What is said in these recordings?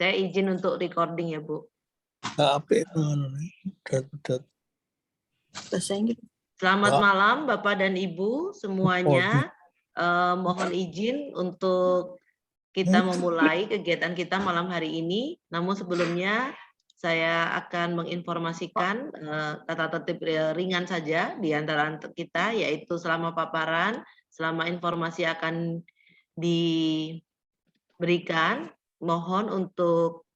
Saya izin untuk recording ya, Bu. Bahasa Inggris. Selamat malam Bapak dan Ibu semuanya. Mohon izin untuk kita memulai kegiatan kita malam hari ini. Namun sebelumnya saya akan menginformasikan tata tertib ringan saja di antara kita, yaitu selama paparan, selama informasi akan diberikan, mohon untuk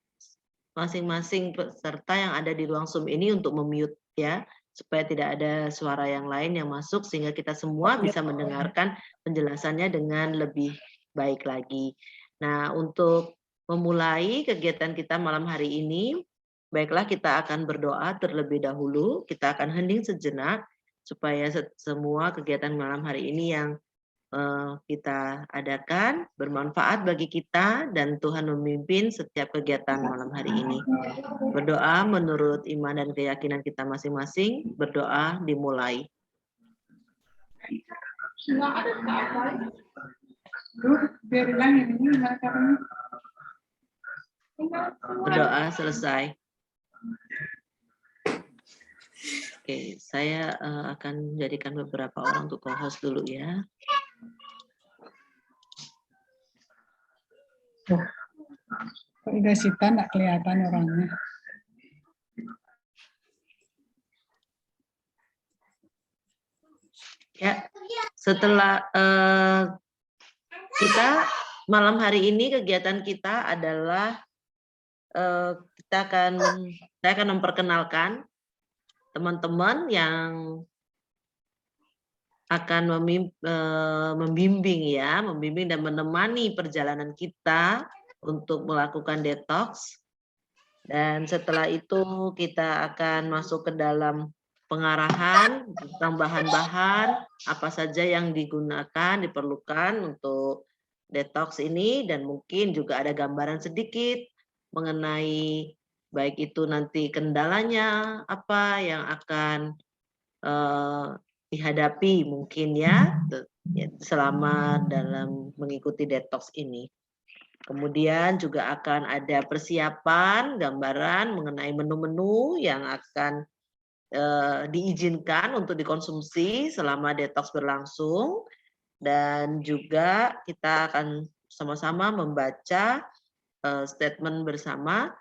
masing-masing peserta yang ada di ruang Zoom ini untuk memute ya, supaya tidak ada suara yang lain yang masuk sehingga kita semua bisa mendengarkan penjelasannya dengan lebih baik lagi. Nah, untuk memulai kegiatan kita malam hari ini, baiklah kita akan berdoa terlebih dahulu, kita akan hening sejenak supaya semua kegiatan malam hari ini yang kita adakan bermanfaat bagi kita dan Tuhan memimpin setiap kegiatan malam hari ini. Berdoa menurut iman dan keyakinan kita masing-masing, berdoa dimulai. Berdoa selesai. Oke, saya akan menjadikan beberapa orang untuk co-host dulu ya. Kok udah Sita nggak kelihatan orangnya. Ya, setelah kita malam hari ini kegiatan kita adalah saya akan memperkenalkan teman-teman yang akan membimbing dan menemani perjalanan kita untuk melakukan detox. Dan setelah itu kita akan masuk ke dalam pengarahan tentang bahan-bahan apa saja yang digunakan, diperlukan untuk detox ini, dan mungkin juga ada gambaran sedikit mengenai baik itu nanti kendalanya apa yang akan dihadapi mungkin ya selama dalam mengikuti detox ini. Kemudian juga akan ada persiapan gambaran mengenai menu-menu yang akan diizinkan untuk dikonsumsi selama detox berlangsung, dan juga kita akan sama-sama membaca statement bersama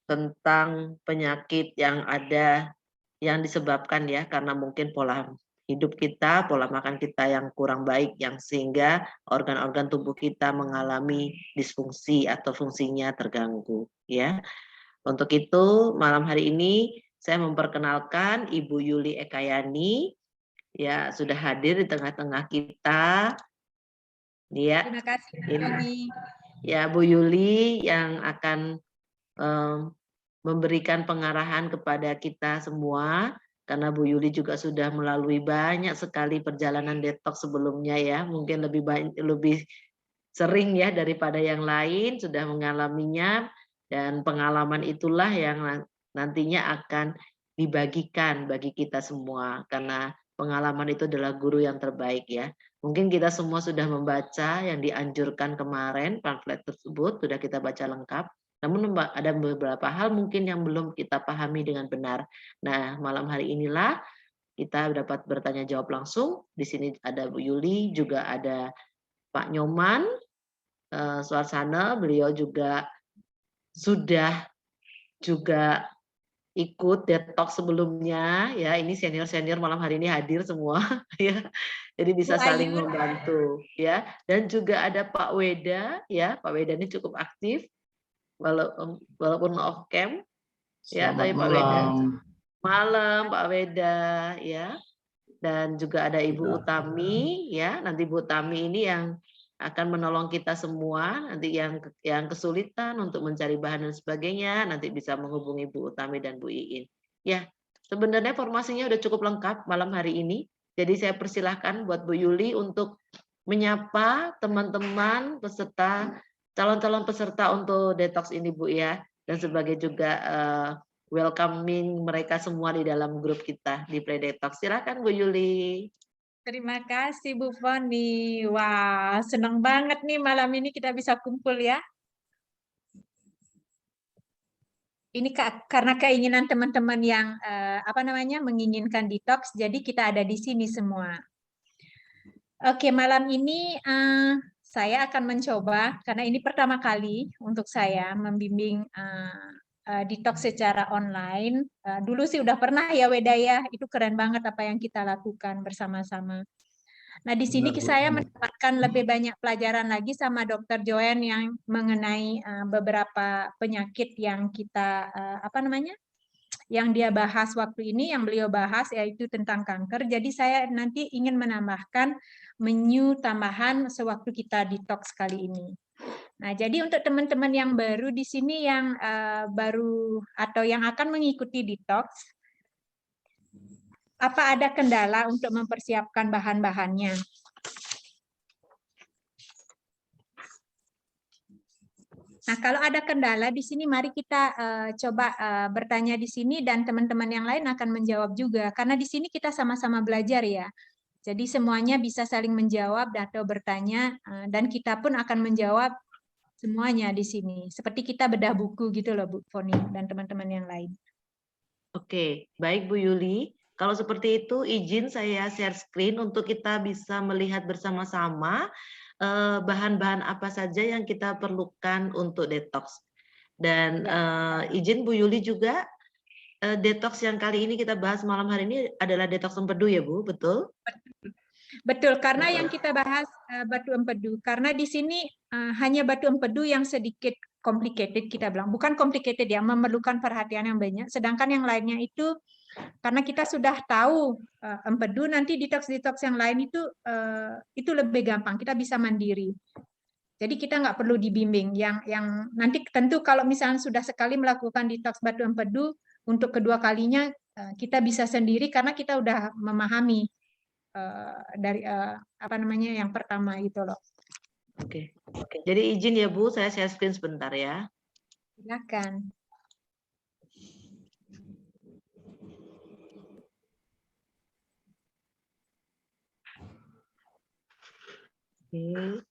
tentang penyakit yang ada yang disebabkan ya karena mungkin pola hidup kita, pola makan kita yang kurang baik, yang sehingga organ-organ tubuh kita mengalami disfungsi atau fungsinya terganggu ya. Untuk itu malam hari ini saya memperkenalkan Ibu Yuli Ekayani ya, sudah hadir di tengah-tengah kita. Ya. Terima kasih ini ya Bu Yuli yang akan memberikan pengarahan kepada kita semua, karena Bu Yuli juga sudah melalui banyak sekali perjalanan detox sebelumnya ya, mungkin lebih sering ya daripada yang lain sudah mengalaminya, dan pengalaman itulah yang nantinya akan dibagikan bagi kita semua, karena pengalaman itu adalah guru yang terbaik ya. Mungkin kita semua sudah membaca yang dianjurkan kemarin, pamflet tersebut sudah kita baca lengkap. Namun ada beberapa hal mungkin yang belum kita pahami dengan benar. Nah, malam hari inilah kita dapat bertanya jawab langsung. Di sini ada Bu Yuli, juga ada Pak Nyoman Suarsana, beliau juga sudah juga ikut detox sebelumnya ya. Ini senior-senior malam hari ini hadir semua ya. Jadi bisa saling membantu ya. Dan juga ada Pak Weda ya. Pak Weda ini cukup aktif walaupun off cam ya, tapi Pak Weda malam Pak Weda ya, dan juga ada Ibu Utami ya. Nanti Bu Utami ini yang akan menolong kita semua nanti yang kesulitan untuk mencari bahan dan sebagainya, nanti bisa menghubungi Bu Utami dan Bu Iin ya. Sebenarnya formasinya udah cukup lengkap malam hari ini, jadi saya persilahkan buat Bu Yuli untuk menyapa teman-teman peserta, calon-calon peserta untuk detox ini Bu ya, dan sebagai juga welcoming mereka semua di dalam grup kita di Play Detox. Silakan Bu Yuli. Terima kasih Bu Foni. Wah, senang banget nih malam ini kita bisa kumpul ya. ini karena keinginan teman-teman yang menginginkan detox, jadi kita ada di sini semua. Oke, malam ini saya akan mencoba, karena ini pertama kali untuk saya membimbing detox secara online. Dulu sih udah pernah ya Weda ya, itu keren banget apa yang kita lakukan bersama-sama. Nah, di sini saya mendapatkan lebih banyak pelajaran lagi sama Dr. Joanne yang mengenai beberapa penyakit yang kita yang dia bahas waktu ini, yang beliau bahas yaitu tentang kanker. Jadi saya nanti ingin menambahkan menu tambahan sewaktu kita detox kali ini. Nah, jadi untuk teman-teman yang baru di sini yang baru atau yang akan mengikuti detox, apa ada kendala untuk mempersiapkan bahan-bahannya? Nah, kalau ada kendala di sini, mari kita coba bertanya di sini dan teman-teman yang lain akan menjawab juga. Karena di sini kita sama-sama belajar ya. Jadi semuanya bisa saling menjawab atau bertanya dan kita pun akan menjawab semuanya di sini. Seperti kita bedah buku gitu loh, Bu Foni dan teman-teman yang lain. Oke, baik Bu Yuli. Kalau seperti itu, izin saya share screen untuk kita bisa melihat bersama-sama bahan-bahan apa saja yang kita perlukan untuk detox. Dan izin Bu Yuli juga, detox yang kali ini kita bahas malam hari ini adalah detox empedu ya Bu, betul? Betul, karena yang kita bahas batu empedu, karena di sini hanya batu empedu yang sedikit complicated kita bilang, bukan complicated ya, memerlukan perhatian yang banyak, sedangkan yang lainnya itu karena kita sudah tahu empedu, nanti detox-detox yang lain itu lebih gampang, kita bisa mandiri. Jadi kita nggak perlu dibimbing. Yang nanti tentu kalau misalnya sudah sekali melakukan detox batu empedu, untuk kedua kalinya kita bisa sendiri karena kita udah memahami dari yang pertama itu loh. Oke. Jadi izin ya Bu, saya share screen sebentar ya. Silakan. Oke.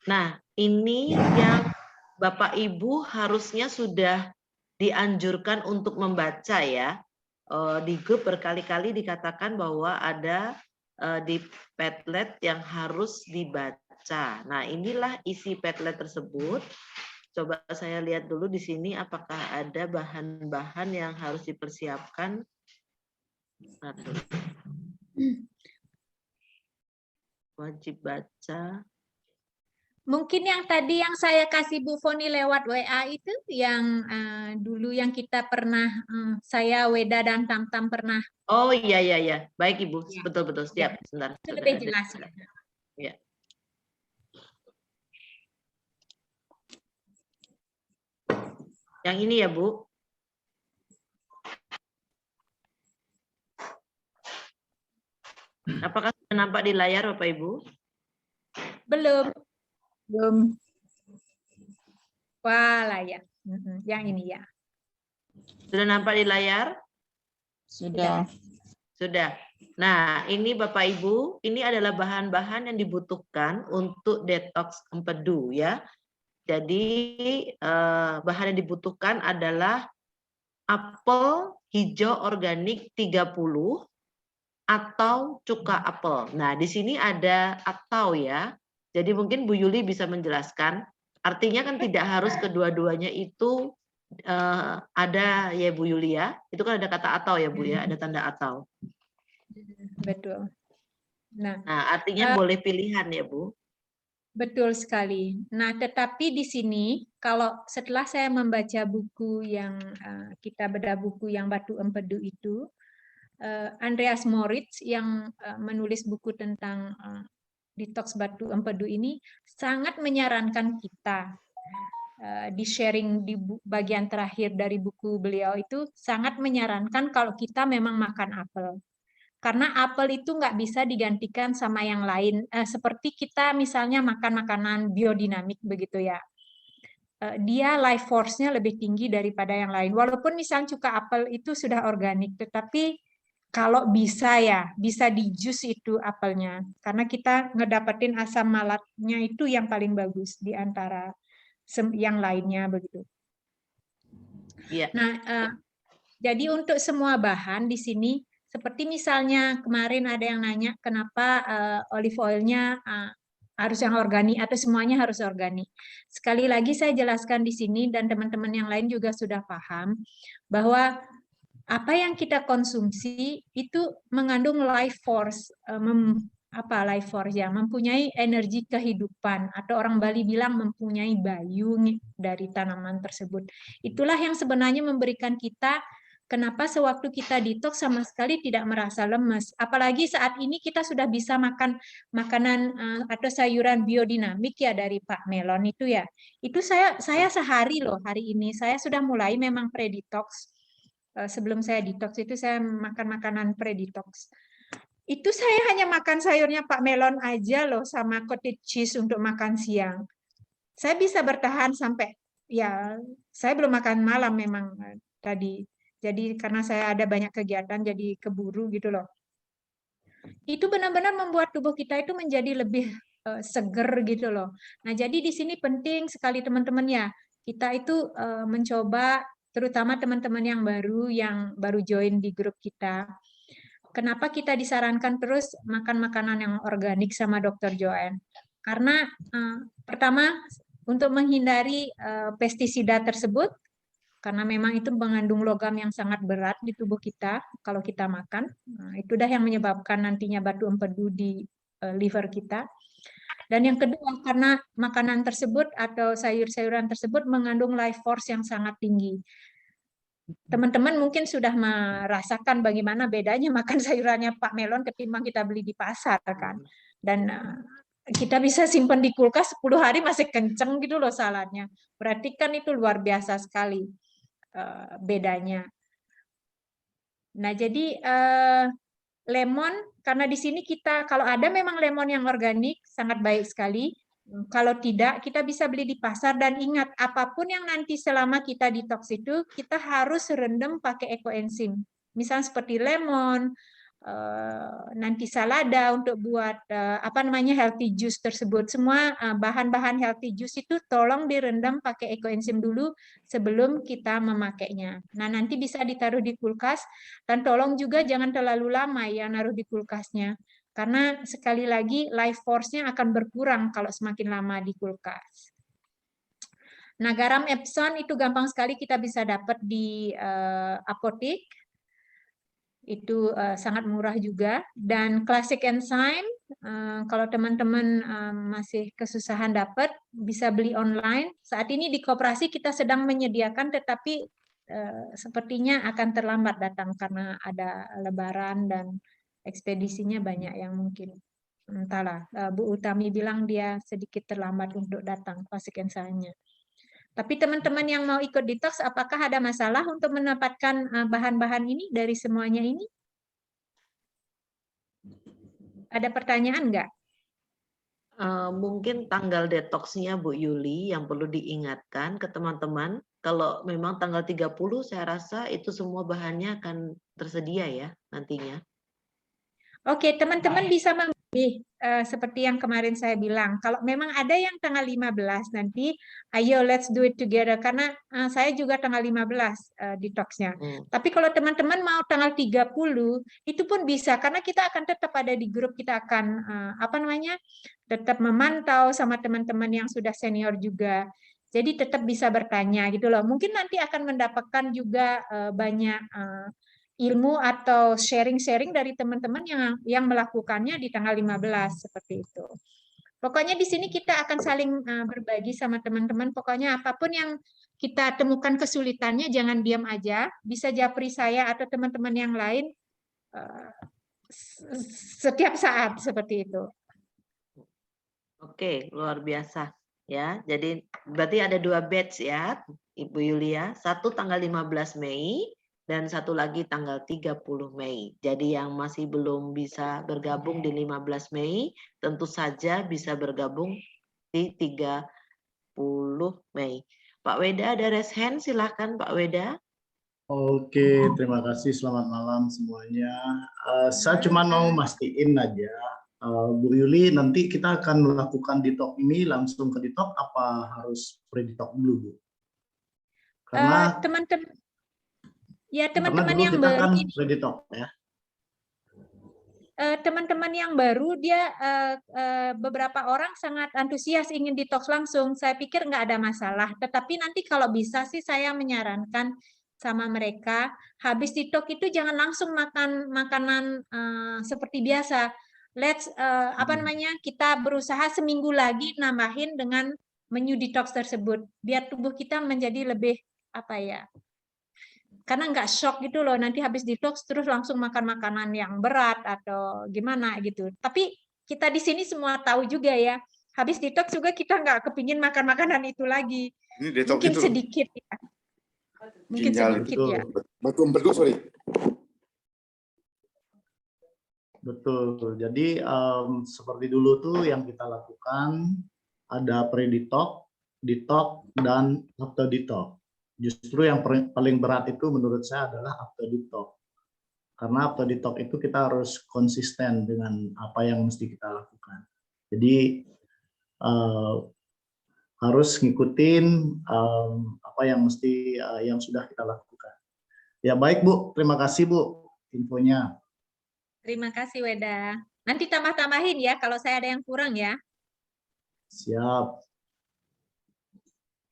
Nah, ini yang Bapak Ibu harusnya sudah dianjurkan untuk membaca ya. Di grup berkali-kali dikatakan bahwa ada di Padlet yang harus dibaca. Nah, inilah isi Padlet tersebut. Coba saya lihat dulu di sini apakah ada bahan-bahan yang harus dipersiapkan. Wajib baca. Mungkin yang tadi yang saya kasih Bu Foni lewat WA itu yang dulu yang kita pernah saya Weda dan Tamtam pernah. Oh iya. Baik Ibu, Ya. betul siap. Ya. Sebentar. Itu lebih jelas. Ya. Yang ini ya Bu. Apakah sudah nampak di layar Bapak Ibu? Belum. Wah, layak. Yang ini ya. Sudah nampak di layar? Sudah. Sudah. Nah, ini Bapak Ibu, ini adalah bahan-bahan yang dibutuhkan untuk detox empedu ya. Jadi bahan yang dibutuhkan adalah apel hijau organik 30 atau cuka apel. Nah, di sini ada atau ya. Jadi mungkin Bu Yuli bisa menjelaskan. Artinya kan tidak harus kedua-duanya itu ada ya Bu Yuli ya. Itu kan ada kata atau ya Bu ya, ada tanda atau. Betul. Nah, artinya boleh pilihan ya Bu. betul sekali. Nah, tetapi di sini kalau setelah saya membaca buku yang kita bedah buku yang Batu Empedu itu, Andreas Moritz yang menulis buku tentang detox Batu Empedu ini sangat menyarankan kita di sharing di bagian terakhir dari buku beliau itu sangat menyarankan kalau kita memang makan apel. Karena apel itu nggak bisa digantikan sama yang lain. Seperti kita misalnya makan makanan biodinamik begitu ya. Dia life force-nya lebih tinggi daripada yang lain. Walaupun misalnya cuka apel itu sudah organik, tetapi kalau bisa ya, bisa di jus itu apelnya. Karena kita ngedapetin asam malatnya itu yang paling bagus di antara yang lainnya begitu. Iya. Nah, jadi untuk semua bahan di sini, seperti misalnya kemarin ada yang nanya kenapa olive oilnya harus yang organik atau semuanya harus organik. Sekali lagi saya jelaskan di sini dan teman-teman yang lain juga sudah paham bahwa apa yang kita konsumsi itu mengandung life force, life force ya, mempunyai energi kehidupan atau orang Bali bilang mempunyai bayu dari tanaman tersebut. Itulah yang sebenarnya memberikan kita kenapa sewaktu kita detox sama sekali tidak merasa lemes. Apalagi saat ini kita sudah bisa makan makanan atau sayuran biodinamik ya dari Pak Melon itu ya. Itu saya sehari loh hari ini saya sudah mulai memang pre-detox. Sebelum saya detox itu saya makan makanan pre-detox. Itu saya hanya makan sayurnya Pak Melon aja loh sama cottage cheese untuk makan siang. Saya bisa bertahan sampai ya saya belum makan malam memang tadi. Jadi karena saya ada banyak kegiatan jadi keburu gitu loh. Itu benar-benar membuat tubuh kita itu menjadi lebih seger gitu loh. Nah, jadi di sini penting sekali teman-teman ya. Kita itu mencoba terutama teman-teman yang baru join di grup kita. Kenapa kita disarankan terus makan makanan yang organik sama Dr. Joanne? Karena pertama untuk menghindari pestisida tersebut, karena memang itu mengandung logam yang sangat berat di tubuh kita kalau kita makan. Nah, itu dah yang menyebabkan nantinya batu empedu di liver kita. Dan yang kedua, karena makanan tersebut atau sayur-sayuran tersebut mengandung life force yang sangat tinggi. Teman-teman mungkin sudah merasakan bagaimana bedanya makan sayurannya Pak Melon ketimbang kita beli di pasar kan. Dan kita bisa simpan di kulkas 10 hari masih kenceng gitu loh saladnya. Berarti kan itu luar biasa sekali bedanya. Nah, jadi lemon, karena di sini kita kalau ada memang lemon yang organik sangat baik sekali. Kalau tidak, kita bisa beli di pasar dan ingat apapun yang nanti selama kita detox itu kita harus rendam pakai ekoenzim. Misalnya seperti lemon, nanti salada untuk buat healthy juice tersebut. Semua bahan-bahan healthy juice itu tolong direndam pakai ekoenzim dulu sebelum kita memakainya. Nah, nanti bisa ditaruh di kulkas dan tolong juga jangan terlalu lama ya naruh di kulkasnya. Karena sekali lagi life force-nya akan berkurang kalau semakin lama di kulkas. Nah, garam Epsom itu gampang sekali kita bisa dapat di apotek. Itu sangat murah juga. Dan Classic Enzyme, kalau teman-teman masih kesusahan dapat, bisa beli online. Saat ini di koperasi kita sedang menyediakan, tetapi sepertinya akan terlambat datang karena ada lebaran dan ekspedisinya banyak yang mungkin. Entahlah, Bu Utami bilang dia sedikit terlambat untuk datang Classic Enzyme-nya. Tapi teman-teman yang mau ikut detox, apakah ada masalah untuk mendapatkan bahan-bahan ini dari semuanya ini? Ada pertanyaan nggak? Mungkin tanggal detoksnya Bu Yuli yang perlu diingatkan ke teman-teman. Kalau memang tanggal 30 saya rasa itu semua bahannya akan tersedia ya nantinya. Oke, teman-teman bisa memilih seperti yang kemarin saya bilang. Kalau memang ada yang tanggal 15 nanti, ayo let's do it together. Karena saya juga tanggal 15 detoxnya. Tapi kalau teman-teman mau tanggal 30, itu pun bisa. Karena kita akan tetap ada di grup, kita akan tetap memantau sama teman-teman yang sudah senior juga. Jadi tetap bisa bertanya gitu loh. Mungkin nanti akan mendapatkan juga banyak ilmu atau sharing-sharing dari teman-teman yang melakukannya di tanggal 15 seperti itu. Pokoknya di sini kita akan saling berbagi sama teman-teman. Pokoknya apapun yang kita temukan kesulitannya jangan diam aja. Bisa japri saya atau teman-teman yang lain setiap saat seperti itu. Oke, luar biasa ya. Jadi berarti ada 2 batch ya, Ibu Yulia. Satu tanggal 15 Mei dan satu lagi tanggal 30 Mei. Jadi yang masih belum bisa bergabung di 15 Mei, tentu saja bisa bergabung di 30 Mei. Pak Weda ada raise hand, silahkan Pak Weda. Oke, terima kasih. Selamat malam semuanya. Saya cuma mau mastiin aja, Bu Yuli, nanti kita akan melakukan detox ini langsung ke detox apa harus pre-detox dulu, Bu? Karena Teman-teman, ya karena teman-teman dulu yang kita baru kan ini, ready talk ya. teman-teman yang baru dia beberapa orang sangat antusias ingin detox langsung. Saya pikir nggak ada masalah. Tetapi nanti kalau bisa sih saya menyarankan sama mereka habis detox itu jangan langsung makan makanan seperti biasa. Apa namanya, kita berusaha seminggu lagi nambahin dengan menu detox tersebut biar tubuh kita menjadi lebih apa ya, karena nggak shock gitu loh nanti habis detox terus langsung makan makanan yang berat atau gimana gitu. Tapi kita di sini semua tahu juga ya, habis detox juga kita nggak kepingin makan makanan itu lagi. Ini detox Mungkin itu loh. sedikit ya. Mungkin Ginjal sedikit Betul. ya. Batu empedu, sorry. Betul. Jadi seperti dulu tuh yang kita lakukan ada pre-detox, detox, dan after detox. Justru yang paling berat itu menurut saya adalah after detox. Karena after detox itu kita harus konsisten dengan apa yang mesti kita lakukan. Jadi harus ngikutin apa yang mesti yang sudah kita lakukan. Ya baik Bu, terima kasih Bu infonya. Terima kasih Weda. Nanti tambah-tambahin ya kalau saya ada yang kurang ya. Siap.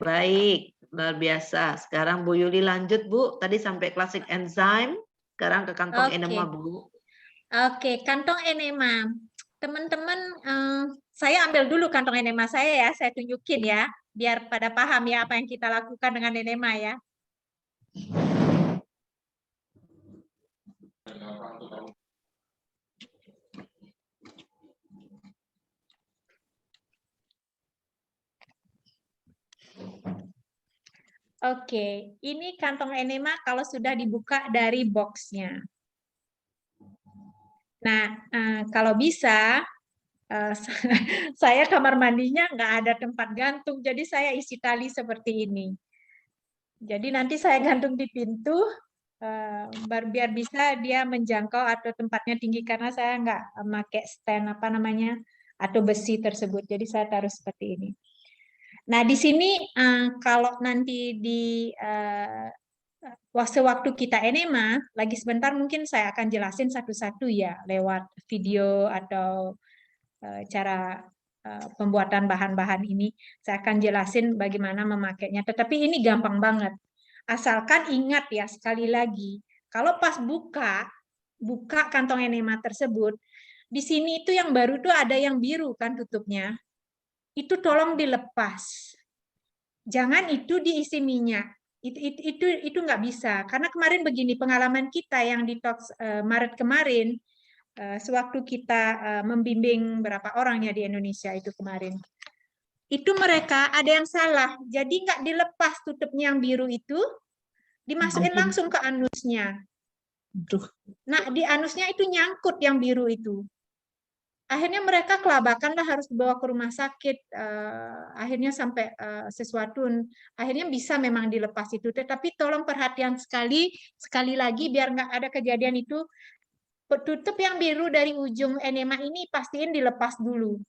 Baik, luar biasa. Sekarang Bu Yuli lanjut Bu. Tadi sampai klasik enzim, sekarang ke kantong Oke. enema Bu. Oke, kantong enema. Teman-teman, saya ambil dulu kantong enema saya ya, saya tunjukin ya, biar pada paham ya apa yang kita lakukan dengan enema ya. Oke, ini kantong enema kalau sudah dibuka dari boxnya. Nah, kalau bisa, saya kamar mandinya nggak ada tempat gantung, jadi saya isi tali seperti ini. Jadi nanti saya gantung di pintu, biar bisa dia menjangkau atau tempatnya tinggi karena saya nggak pakai stand apa namanya atau besi tersebut. Jadi saya taruh seperti ini. Nah di sini kalau nanti di waktu kita enema, lagi sebentar mungkin saya akan jelasin satu-satu ya lewat video atau cara pembuatan bahan-bahan ini. Saya akan jelasin bagaimana memakainya. Tetapi ini gampang banget. Asalkan ingat ya sekali lagi, kalau pas buka kantong enema tersebut, di sini itu yang baru tuh ada yang biru kan tutupnya. Itu tolong dilepas. Jangan itu diisi minyak. Itu nggak bisa. Karena kemarin begini pengalaman kita yang detox Maret kemarin, sewaktu kita membimbing berapa orang ya di Indonesia itu kemarin. Itu mereka ada yang salah. Jadi nggak dilepas tutupnya yang biru itu, dimasukin langsung ke anusnya. Nah, di anusnya itu nyangkut yang biru itu. Akhirnya mereka kelabakan lah harus dibawa ke rumah sakit. Akhirnya sampai sesuatu. Akhirnya bisa memang dilepas itu. Tetapi tolong perhatian sekali lagi biar nggak ada kejadian itu. Tutup yang biru dari ujung enema ini pastiin dilepas dulu.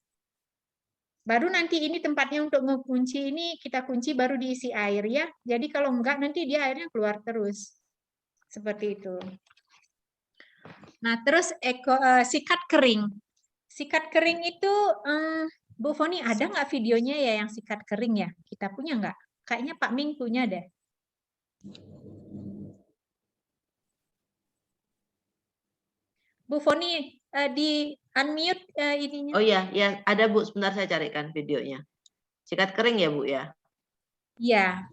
Baru nanti ini tempatnya untuk mengunci ini kita kunci baru diisi air ya. Jadi kalau enggak nanti dia airnya keluar terus. Seperti itu. Nah, terus sikat kering. Sikat kering itu Bu Foni ada nggak videonya ya yang sikat kering ya? Kita punya nggak? Kayaknya Pak Ming punya deh. Bu Foni di unmute ininya. Oh iya, ya ada Bu, sebentar saya carikan videonya. Sikat kering ya Bu ya? Iya.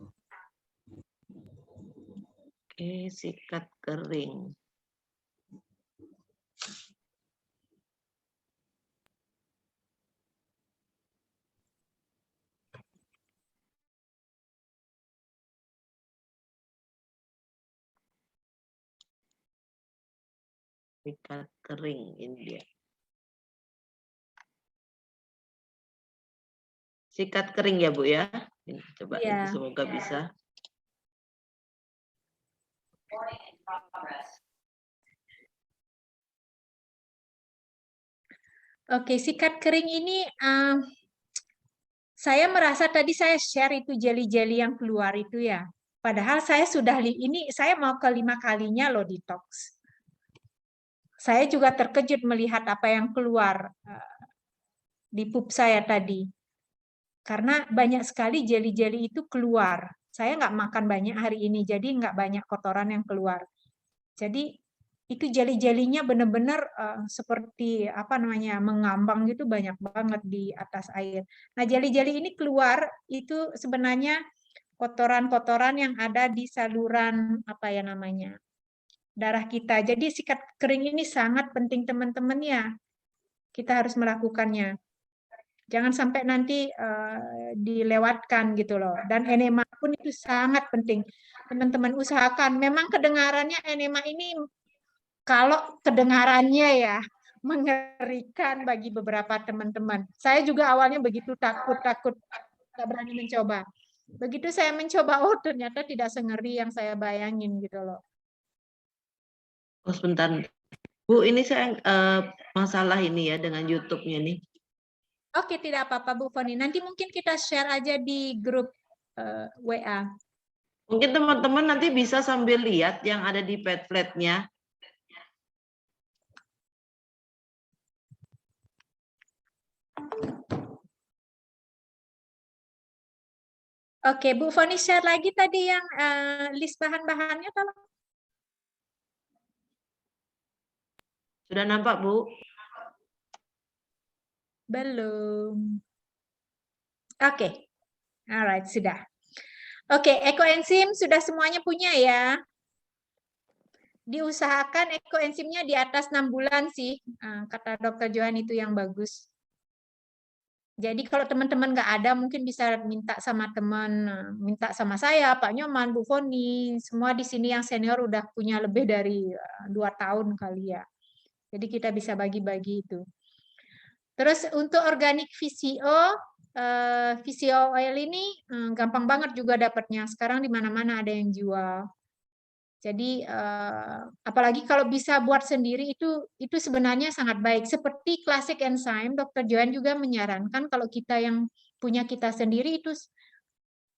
Oke, sikat kering. Sikat kering ini dia. Sikat kering ya Bu ya? Ini, coba Iya. nanti semoga bisa. Oke, sikat kering ini saya merasa tadi saya share itu jelly-jelly yang keluar itu ya. Padahal saya sudah ini saya mau ke 5 kalinya loh detox. Saya juga terkejut melihat apa yang keluar di pup saya tadi. Karena banyak sekali jeli-jeli itu keluar. Saya nggak makan banyak hari ini, jadi nggak banyak kotoran yang keluar. Jadi itu jeli-jelinya benar-benar seperti apa namanya mengambang gitu, banyak banget di atas air. Nah jeli-jeli ini keluar itu sebenarnya kotoran-kotoran yang ada di saluran apa ya namanya darah kita. Jadi sikat kering ini sangat penting teman-teman ya. Kita harus melakukannya. Jangan sampai nanti dilewatkan gitu loh. Dan enema pun itu sangat penting. Teman-teman usahakan. Memang kedengarannya enema ini kalau kedengarannya ya mengerikan bagi beberapa teman-teman. Saya juga awalnya begitu takut nggak berani mencoba. Begitu saya mencoba, oh ternyata tidak sengeri yang saya bayangin gitu loh. Oh sebentar, Bu, ini saya masalah ini ya dengan YouTube-nya nih. Oke, tidak apa-apa Bu Foni. Nanti mungkin kita share aja di grup WA. Mungkin teman-teman nanti bisa sambil lihat yang ada di Padlet-nya. Oke, Bu Foni share lagi tadi yang list bahan-bahannya tolong. Sudah nampak, Bu? Belum. Oke. Alright, sudah. Oke, ekoenzim sudah semuanya punya ya. Diusahakan ekoenzimnya di atas 6 bulan sih. Kata Dr. Johan itu yang bagus. Jadi kalau teman-teman nggak ada, mungkin bisa minta sama teman, minta sama saya, Pak Nyoman, Bu Foni, semua di sini yang senior udah punya lebih dari 2 tahun kali ya. Jadi kita bisa bagi-bagi itu. Terus untuk organik VCO, VCO oil ini gampang banget juga dapatnya. Sekarang di mana-mana ada yang jual. Jadi apalagi kalau bisa buat sendiri itu sebenarnya sangat baik. Seperti Classic Enzyme, Dr. Johan juga menyarankan kalau kita yang punya kita sendiri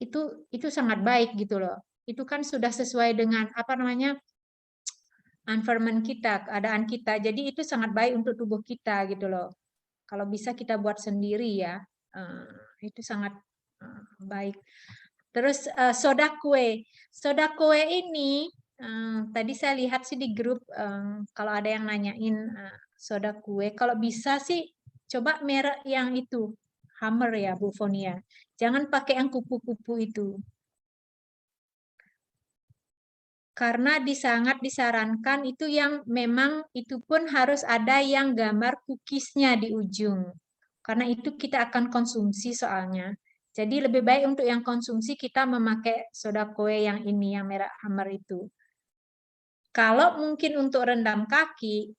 itu sangat baik gitu loh. Itu kan sudah sesuai dengan apa namanya environment kita, keadaan kita. Jadi itu sangat baik untuk tubuh kita gitu loh. Kalau bisa kita buat sendiri ya, itu sangat baik. Terus soda kue ini tadi saya lihat sih di grup kalau ada yang nanyain soda kue, kalau bisa sih coba merek yang itu Hammer ya Bu Fonia. Jangan pakai yang kupu-kupu itu. Karena sangat disarankan itu yang memang itu pun harus ada yang gambar cookies-nya di ujung. Karena itu kita akan konsumsi soalnya. Jadi lebih baik untuk yang konsumsi kita memakai soda kue yang ini, yang merek Hammer itu. Kalau mungkin untuk rendam kaki,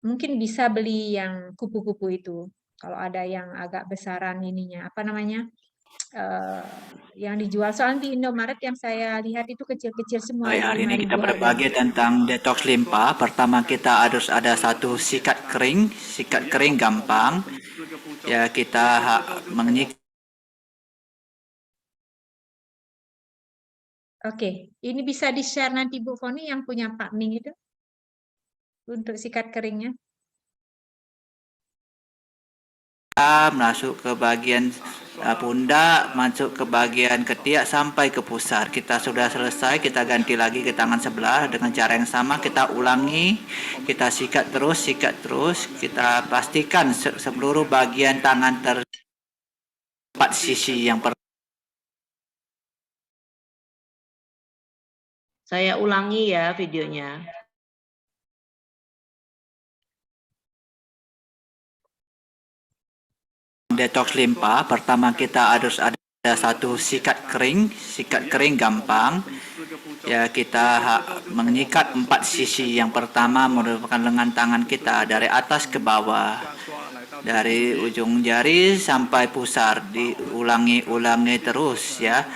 mungkin bisa beli yang kupu-kupu itu. Kalau ada yang agak besaran ininya, apa namanya, yang dijual. Soalnya di Indomaret yang saya lihat itu kecil-kecil semua. Baik, hari ini 5.000 kita ada. berbagi tentang detox limpa. Pertama kita harus ada satu sikat kering gampang. Ya kita menyikat. Oke, ini bisa di-share nanti Bu Foni yang punya Pak Ming itu untuk sikat keringnya. Masuk ke bagian pundak, masuk ke bagian ketiak sampai ke pusar. Kita sudah selesai, kita ganti lagi ke tangan sebelah dengan cara yang sama, kita ulangi, kita sikat terus, kita pastikan seluruh bagian tangan terdapat sisi yang Saya ulangi ya videonya. detox limpa. Pertama kita harus ada satu sikat kering gampang. Ya kita mengikat 4 sisi. Yang pertama merupakan lengan tangan kita dari atas ke bawah, dari ujung jari sampai pusar, diulangi terus ya.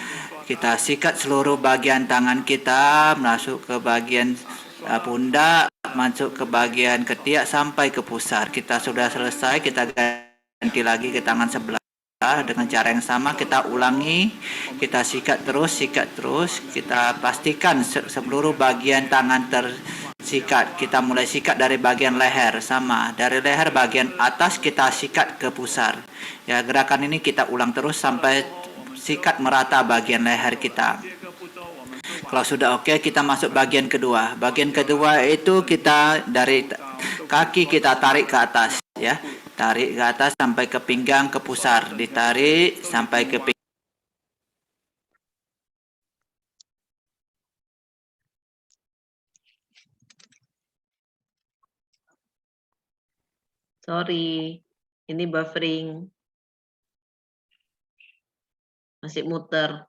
Kita sikat seluruh bagian tangan kita, masuk ke bagian pundak, masuk ke bagian ketiak sampai ke pusar. Kita sudah selesai, kita ganti lagi ke tangan sebelah. dengan cara yang sama kita ulangi, kita sikat terus, kita pastikan seluruh bagian tangan tersikat. Kita mulai sikat dari bagian leher, sama dari leher bagian atas kita sikat ke pusar. Ya, gerakan ini kita ulang terus sampai sikat merata bagian leher kita. Kalau sudah oke, kita masuk bagian kedua. Bagian kedua itu kita dari kaki kita tarik ke atas, ya. Tarik ke atas sampai ke pinggang, ke pusar. Ditarik sampai ke pinggang. Sorry, ini buffering. Masih muter.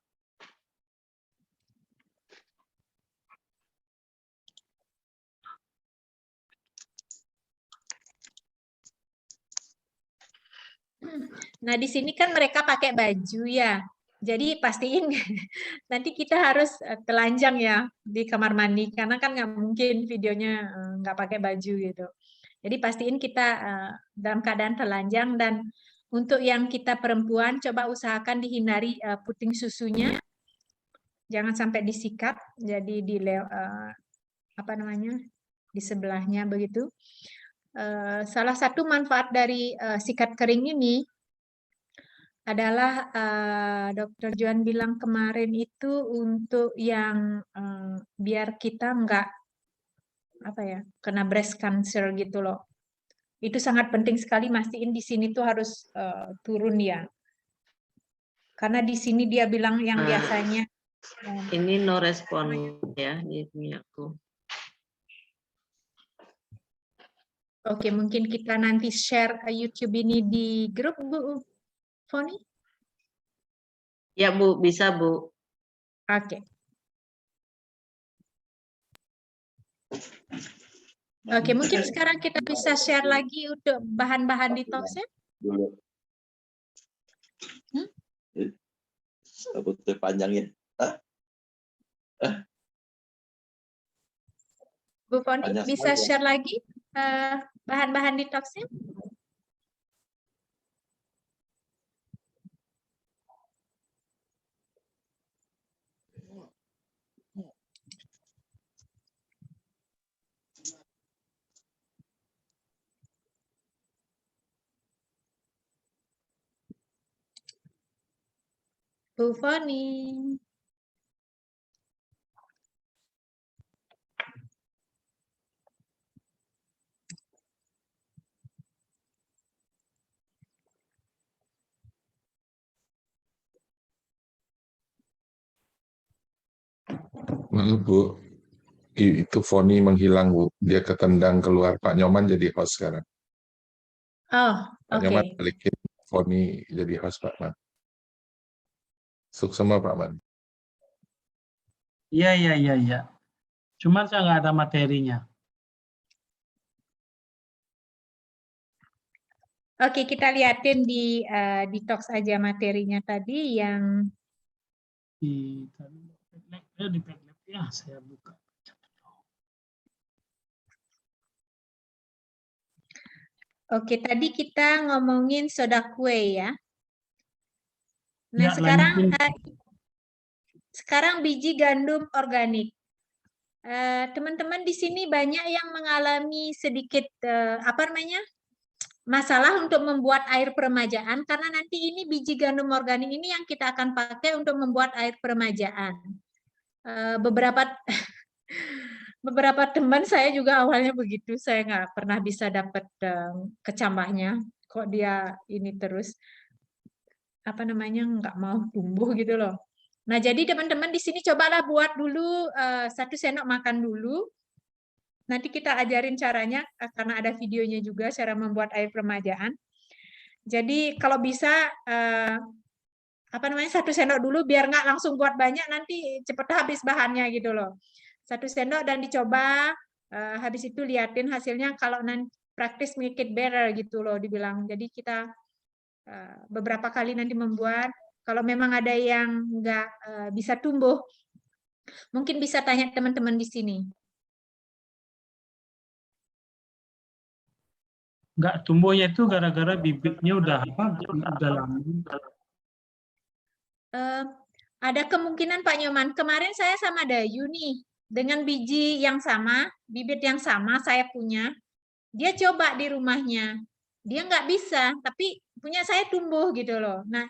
Nah, di sini kan mereka pakai baju ya. Jadi pastiin nanti kita harus telanjang ya di kamar mandi karena kan nggak mungkin videonya nggak pakai baju gitu. Jadi pastiin kita dalam keadaan telanjang, dan untuk yang kita perempuan coba usahakan dihindari puting susunya. Jangan sampai disikat, jadi di apa namanya? Di sebelahnya begitu. Salah satu manfaat dari sikat kering ini adalah Dr. Joan bilang kemarin itu untuk yang biar kita nggak apa ya kena breast cancer gitu loh. Itu sangat penting sekali, mastiin di sini tuh harus turun ya. Karena di sini dia bilang yang biasanya ini no respon ya di aku. Oke, mungkin kita nanti share YouTube ini di grup Bu Foni. Ya Bu, bisa Bu. Oke. Oke, mungkin sekarang kita bisa share lagi untuk bahan-bahan detoxnya. Rambutnya panjang ya. Bu Foni, Banyak bisa sekali, ya. share lagi bahan-bahan detoxnya? Bu Foni. Maaf Bu, itu Foni menghilang Bu. Dia ketendang keluar. Pak Nyoman jadi host sekarang. Oh, Pak oke. Nyoman balikin Foni jadi host Pak Man. Sukses Pak Man. Iya. Cuman saya nggak ada materinya. Oke, kita liatin di detox aja materinya tadi yang Di Padlet ya, saya buka. Oke, tadi kita ngomongin soda kue ya. Nah, Ya, sekarang biji gandum organik. Teman-teman di sini banyak yang mengalami sedikit apa namanya? Masalah untuk membuat air peremajaan, karena nanti ini biji gandum organik ini yang kita akan pakai untuk membuat air peremajaan. Beberapa teman saya juga awalnya begitu, saya nggak pernah bisa dapat kecambahnya, kok dia ini terus apa namanya nggak mau tumbuh gitu loh. Nah, jadi teman-teman di sini cobalah buat dulu 1 sendok makan dulu. Nanti kita ajarin caranya karena ada videonya juga cara membuat air peremajaan. Jadi kalau bisa apa namanya 1 sendok dulu biar nggak langsung buat banyak, nanti cepet habis bahannya gitu loh. 1 sendok dan dicoba, habis itu liatin hasilnya, kalau nanti praktis make it better gitu loh dibilang. Jadi kita beberapa kali nanti membuat, kalau memang ada yang nggak bisa tumbuh, mungkin bisa tanya teman-teman di sini. nggak tumbuhnya itu gara-gara bibitnya udah udah lama. Ada kemungkinan Pak Nyoman, kemarin saya sama Dayu nih, dengan biji yang sama, bibit yang sama saya punya, dia coba di rumahnya, dia nggak bisa, tapi punya saya tumbuh gitu loh. Nah,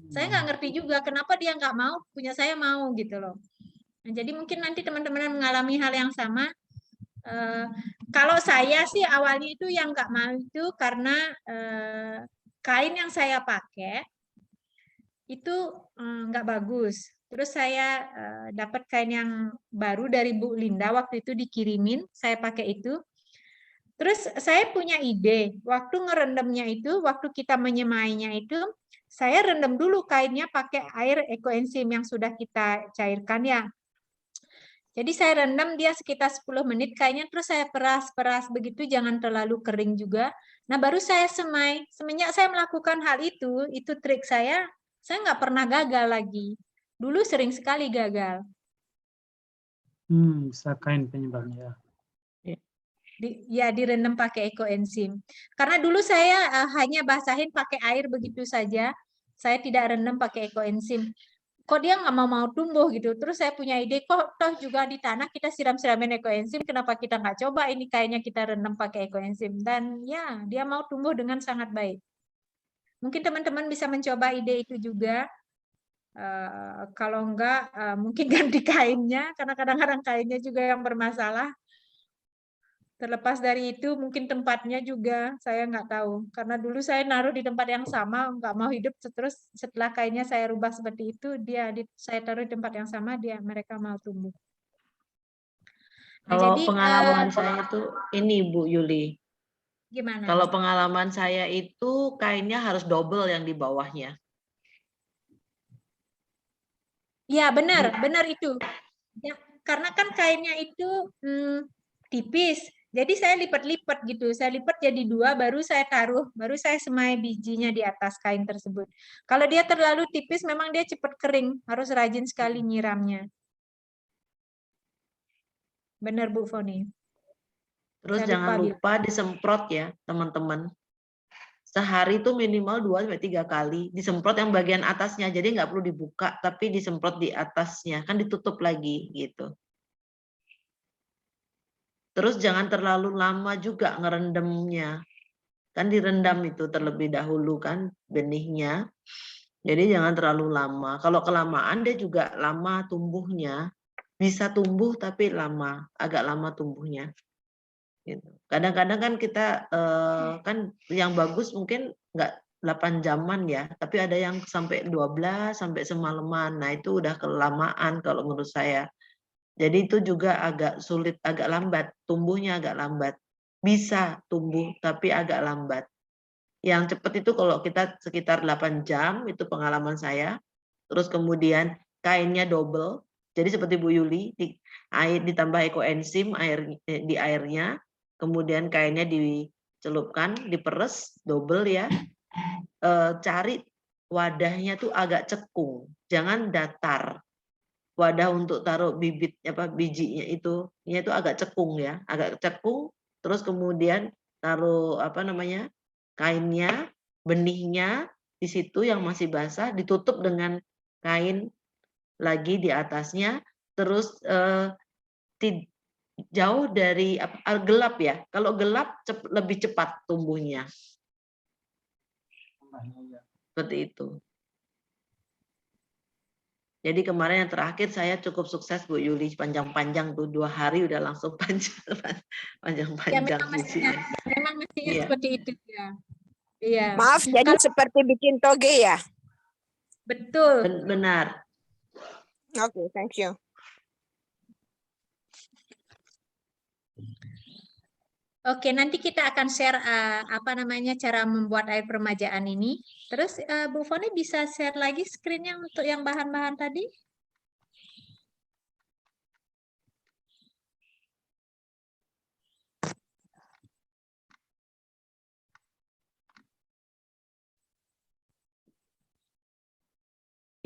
saya nggak ngerti juga kenapa dia nggak mau, punya saya mau gitu loh. Nah, jadi mungkin nanti teman-teman mengalami hal yang sama. Kalau saya sih awalnya itu yang nggak mau itu karena kain yang saya pakai itu nggak bagus. Terus saya dapat kain yang baru dari Bu Linda, waktu itu dikirimin, saya pakai itu. Terus saya punya ide, waktu ngerendamnya itu, waktu kita menyemainya itu, saya rendam dulu kainnya pakai air ekoenzim yang sudah kita cairkan ya. Jadi saya rendam dia sekitar 10 menit kainnya, terus saya peras-peras begitu, jangan terlalu kering juga. Nah baru saya semai. Semenjak saya melakukan hal itu trik saya nggak pernah gagal lagi. Dulu sering sekali gagal. Bisa kain penyebabnya. Direndam pakai ekoenzim. Karena dulu saya hanya basahin pakai air begitu saja. Saya tidak rendam pakai ekoenzim. Kok dia nggak mau tumbuh gitu. Terus saya punya ide, kok toh juga di tanah kita siram-siramin ekoenzim, kenapa kita nggak coba ini kayaknya kita rendam pakai ekoenzim. Dan ya, dia mau tumbuh dengan sangat baik. Mungkin teman-teman bisa mencoba ide itu juga. Kalau enggak, mungkin ganti kainnya, karena kadang-kadang kainnya juga yang bermasalah. Terlepas dari itu, mungkin tempatnya juga saya nggak tahu. Karena dulu saya naruh di tempat yang sama, nggak mau hidup. Terus setelah kainnya saya rubah seperti itu, saya taruh di tempat yang sama, mereka mau tumbuh. Nah, Kalau jadi pengalaman saya tuh ini Bu Yuli. gimana? Kalau pengalaman saya itu kainnya harus double yang di bawahnya. Ya benar itu. Ya, karena kan kainnya itu tipis. Jadi saya lipat-lipat gitu. Saya lipat jadi 2, baru saya taruh, baru saya semai bijinya di atas kain tersebut. Kalau dia terlalu tipis, memang dia cepat kering. Harus rajin sekali nyiramnya. Benar Bu Foni. Terus Saya jangan lupa disemprot ya teman-teman. Sehari itu minimal 2-3 kali. Disemprot yang bagian atasnya. Jadi nggak perlu dibuka, tapi disemprot di atasnya. Kan ditutup lagi gitu. Terus jangan terlalu lama juga ngerendamnya. Kan direndam itu terlebih dahulu kan benihnya. Jadi jangan terlalu lama. Kalau kelamaan dia juga lama tumbuhnya. Bisa tumbuh tapi lama, agak lama tumbuhnya. Kadang-kadang kan kita kan yang bagus mungkin nggak 8 jaman ya, tapi ada yang sampai 12 sampai semalaman. Nah itu udah kelamaan kalau menurut saya. Jadi itu juga agak sulit, agak lambat, tumbuhnya agak lambat. Bisa tumbuh tapi agak lambat. Yang cepat itu kalau kita sekitar 8 jam, itu pengalaman saya. Terus kemudian kainnya double. Jadi seperti Bu Yuli, ditambah ekoenzim di airnya, kemudian kainnya dicelupkan, diperes double ya. Cari wadahnya tuh agak cekung, jangan datar. Wadah untuk taruh bibit bijinya itu agak cekung ya, agak cekung. Terus kemudian taruh kainnya, benihnya di situ yang masih basah, ditutup dengan kain lagi di atasnya. Terus jauh dari gelap ya. Kalau gelap lebih cepat tumbuhnya. Seperti itu. Jadi kemarin yang terakhir saya cukup sukses Bu Yuli, panjang-panjang tuh 2 hari udah langsung panjang-panjang. Ya, memang mestinya seperti itu ya. Iya. Maaf, jadi seperti bikin toge ya? Betul. Benar. Oke, thank you. Oke, nanti kita akan share cara membuat air permajaan ini. Terus Bu Foni bisa share lagi screen-nya untuk yang bahan-bahan tadi?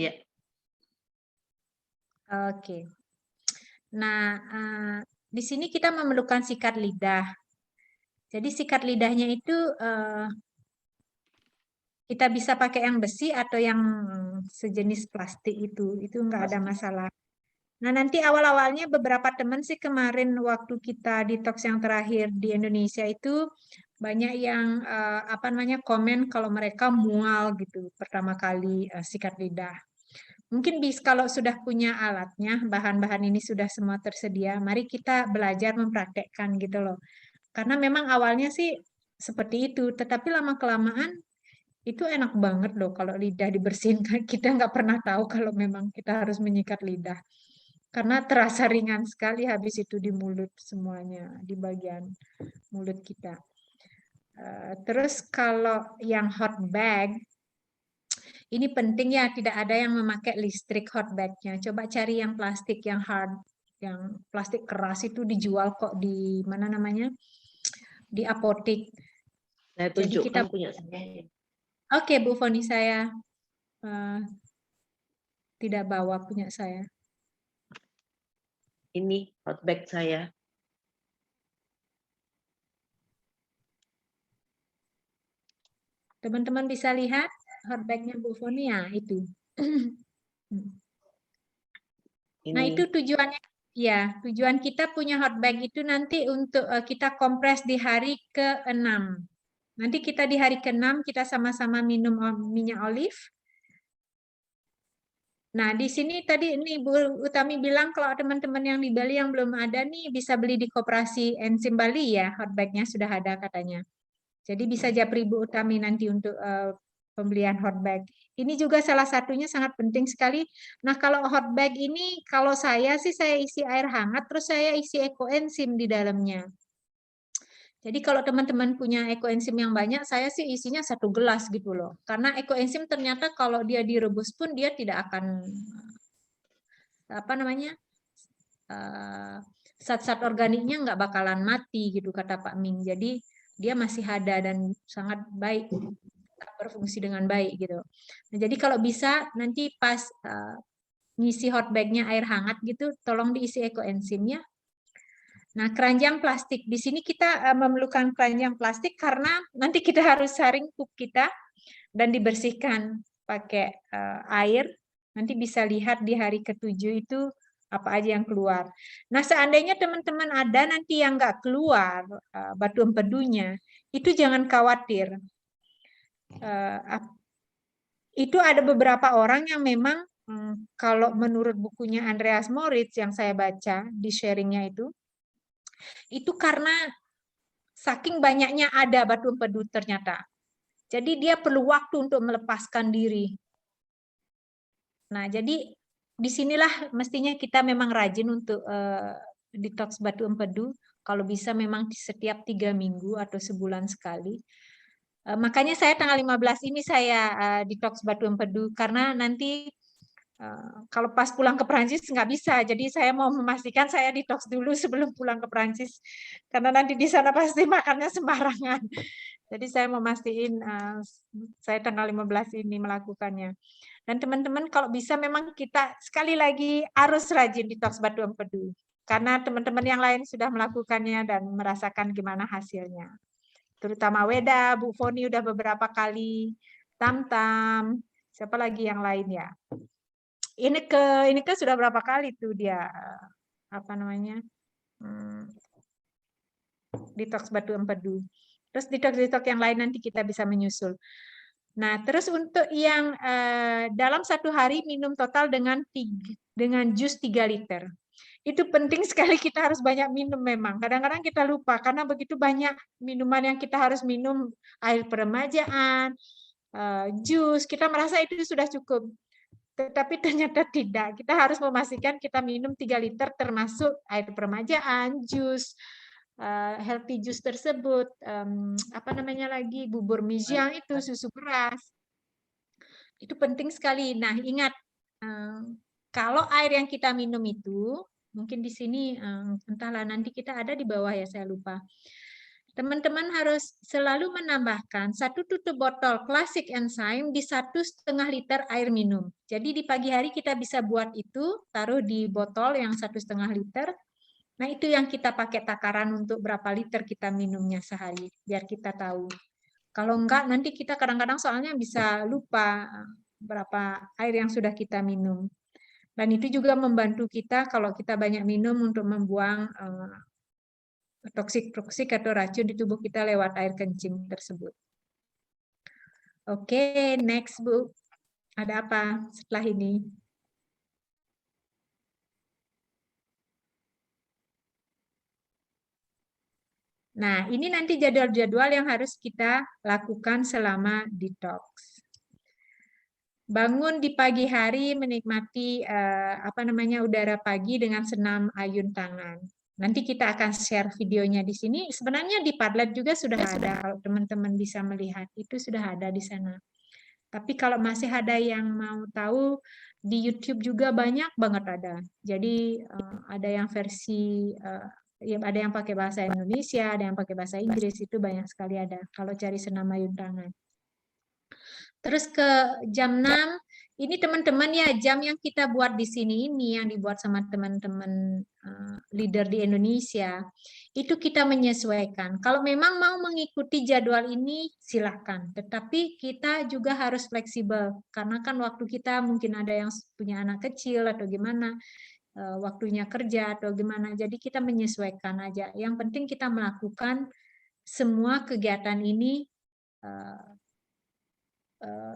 Ya. Oke. Nah, di sini kita memerlukan sikat lidah. Jadi sikat lidahnya itu kita bisa pakai yang besi atau yang sejenis plastik itu nggak ada masalah. Nah, nanti awal-awalnya beberapa teman sih kemarin waktu kita detox yang terakhir di Indonesia itu banyak yang apa namanya komen kalau mereka mual gitu pertama kali sikat lidah. Mungkin kalau sudah punya alatnya, bahan-bahan ini sudah semua tersedia, mari kita belajar mempraktekkan gitu loh. Karena memang awalnya sih seperti itu, tetapi lama-kelamaan itu enak banget loh kalau lidah dibersihin. Kita nggak pernah tahu kalau memang kita harus menyikat lidah. Karena terasa ringan sekali habis itu di mulut semuanya, di bagian mulut kita. Terus kalau yang hot bag, ini penting ya, tidak ada yang memakai listrik hot bag-nya. Coba cari yang plastik, yang hard, yang plastik keras itu dijual kok di mana namanya? Di apotek. Saya Jadi tunjukkan kita punya saya. Oke, Bu Foni, saya tidak bawa punya saya. Ini hot bag saya. Teman-teman bisa lihat hot bag-nya Bu Foni ya, itu. Nah, Ini. itu tujuannya. Ya, tujuan kita punya hot bag itu nanti untuk kita kompres di hari ke-6. Nanti kita di hari ke-6 kita sama-sama minum minyak olive. Nah, di sini tadi ini Bu Utami bilang kalau teman-teman yang di Bali yang belum ada nih bisa beli di Koperasi Enzim Bali ya, hot bag-nya sudah ada katanya. Jadi bisa japri Bu Utami nanti untuk pembelian hot bag. Ini juga salah satunya sangat penting sekali. Nah, kalau hot bag ini, kalau saya sih saya isi air hangat, terus saya isi ekoenzim di dalamnya. Jadi kalau teman-teman punya ekoenzim yang banyak, saya sih isinya 1 gelas gitu loh. Karena ekoenzim ternyata kalau dia direbus pun dia tidak akan, apa namanya, zat-zat organiknya nggak bakalan mati gitu kata Pak Ming. Jadi dia masih ada dan sangat baik, berfungsi dengan baik gitu. Nah, jadi kalau bisa nanti pas ngisi hot bag-nya air hangat gitu, tolong diisi ekoenzimnya. Nah, keranjang plastik. Di sini kita memerlukan keranjang plastik karena nanti kita harus saring pup kita dan dibersihkan pakai air. Nanti bisa lihat di hari ke-7 itu apa aja yang keluar. Nah, seandainya teman-teman ada nanti yang nggak keluar batu empedunya, itu jangan khawatir. Itu ada beberapa orang yang memang kalau menurut bukunya Andreas Moritz yang saya baca di sharingnya itu karena saking banyaknya ada batu empedu ternyata. Jadi dia perlu waktu untuk melepaskan diri. Nah, jadi disinilah mestinya kita memang rajin untuk detox batu empedu. Kalau bisa memang setiap 3 minggu atau sebulan sekali. Makanya saya tanggal 15 ini saya detox batu empedu karena nanti kalau pas pulang ke Perancis nggak bisa, jadi saya mau memastikan saya detox dulu sebelum pulang ke Perancis, karena nanti di sana pasti makannya sembarangan. Jadi saya mau mastiin saya tanggal 15 ini melakukannya. Dan teman-teman kalau bisa memang kita sekali lagi harus rajin detox batu empedu, karena teman-teman yang lain sudah melakukannya dan merasakan gimana hasilnya. Terutama Weda, Bu Foni udah beberapa kali, Tam-Tam, siapa lagi yang lain ya? Ini ke sudah berapa kali tuh dia apa namanya detox batu empedu. Terus detox yang lain nanti kita bisa menyusul. Nah, terus untuk yang dalam 1 hari minum total dengan jus 3 liter. Itu penting sekali, kita harus banyak minum memang. Kadang-kadang kita lupa karena begitu banyak minuman yang kita harus minum, air peremajaan, jus, kita merasa itu sudah cukup. Tetapi ternyata tidak. Kita harus memastikan kita minum 3 liter termasuk air peremajaan, jus, healthy juice tersebut, apa namanya lagi, bubur mijiang itu, susu beras. Itu penting sekali. Nah, ingat, kalau air yang kita minum itu, mungkin di sini, entahlah nanti kita ada di bawah ya, saya lupa. Teman-teman harus selalu menambahkan 1 tutup botol Classic Enzyme di 1,5 liter air minum. Jadi di pagi hari kita bisa buat itu, taruh di botol yang 1,5 liter, Nah, itu yang kita pakai takaran untuk berapa liter kita minumnya sehari, biar kita tahu. Kalau enggak, nanti kita kadang-kadang soalnya bisa lupa berapa air yang sudah kita minum. Dan itu juga membantu kita kalau kita banyak minum untuk membuang toksik-toksik atau racun di tubuh kita lewat air kencing tersebut. Oke, next Bu. Ada apa setelah ini? Nah, ini nanti jadwal-jadwal yang harus kita lakukan selama detox. Bangun di pagi hari menikmati udara pagi dengan senam ayun tangan. Nanti kita akan share videonya di sini. Sebenarnya di Padlet juga sudah ada, kalau teman-teman bisa melihat itu sudah ada di sana. Tapi kalau masih ada yang mau tahu, di YouTube juga banyak banget ada. Jadi ada yang versi ada yang pakai bahasa Indonesia, ada yang pakai bahasa Inggris, itu banyak sekali ada kalau cari senam ayun tangan. Terus ke jam 6, ini teman-teman ya, jam yang kita buat di sini ini yang dibuat sama teman-teman leader di Indonesia, itu kita menyesuaikan. Kalau memang mau mengikuti jadwal ini silahkan, tetapi kita juga harus fleksibel karena kan waktu kita mungkin ada yang punya anak kecil atau gimana, waktunya kerja atau gimana, jadi kita menyesuaikan aja. Yang penting kita melakukan semua kegiatan ini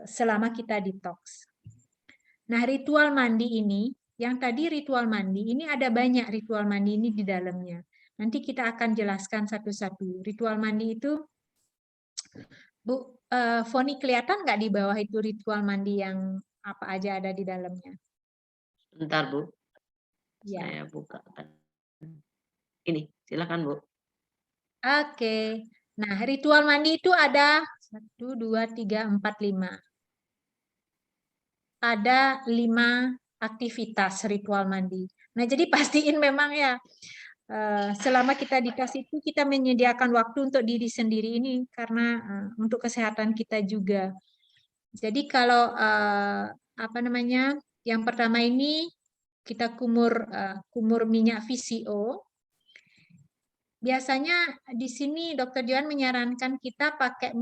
selama kita detox. Nah, ritual mandi ini, yang tadi ritual mandi, ini ada banyak ritual mandi ini di dalamnya. Nanti kita akan jelaskan satu-satu. Ritual mandi itu, Bu, Foni kelihatan nggak di bawah itu ritual mandi yang apa aja ada di dalamnya? Bentar, Bu. Ya. Saya buka. Ini, silakan, Bu. Oke. Nah, ritual mandi itu ada 1, 2, 3, 4, 5. Ada 5 aktivitas ritual mandi. Nah, jadi pastiin memang ya, selama kita dikasih itu kita menyediakan waktu untuk diri sendiri ini karena untuk kesehatan kita juga. Jadi kalau yang pertama ini kita kumur minyak VCO. Biasanya di sini Dr. Johan menyarankan kita pakai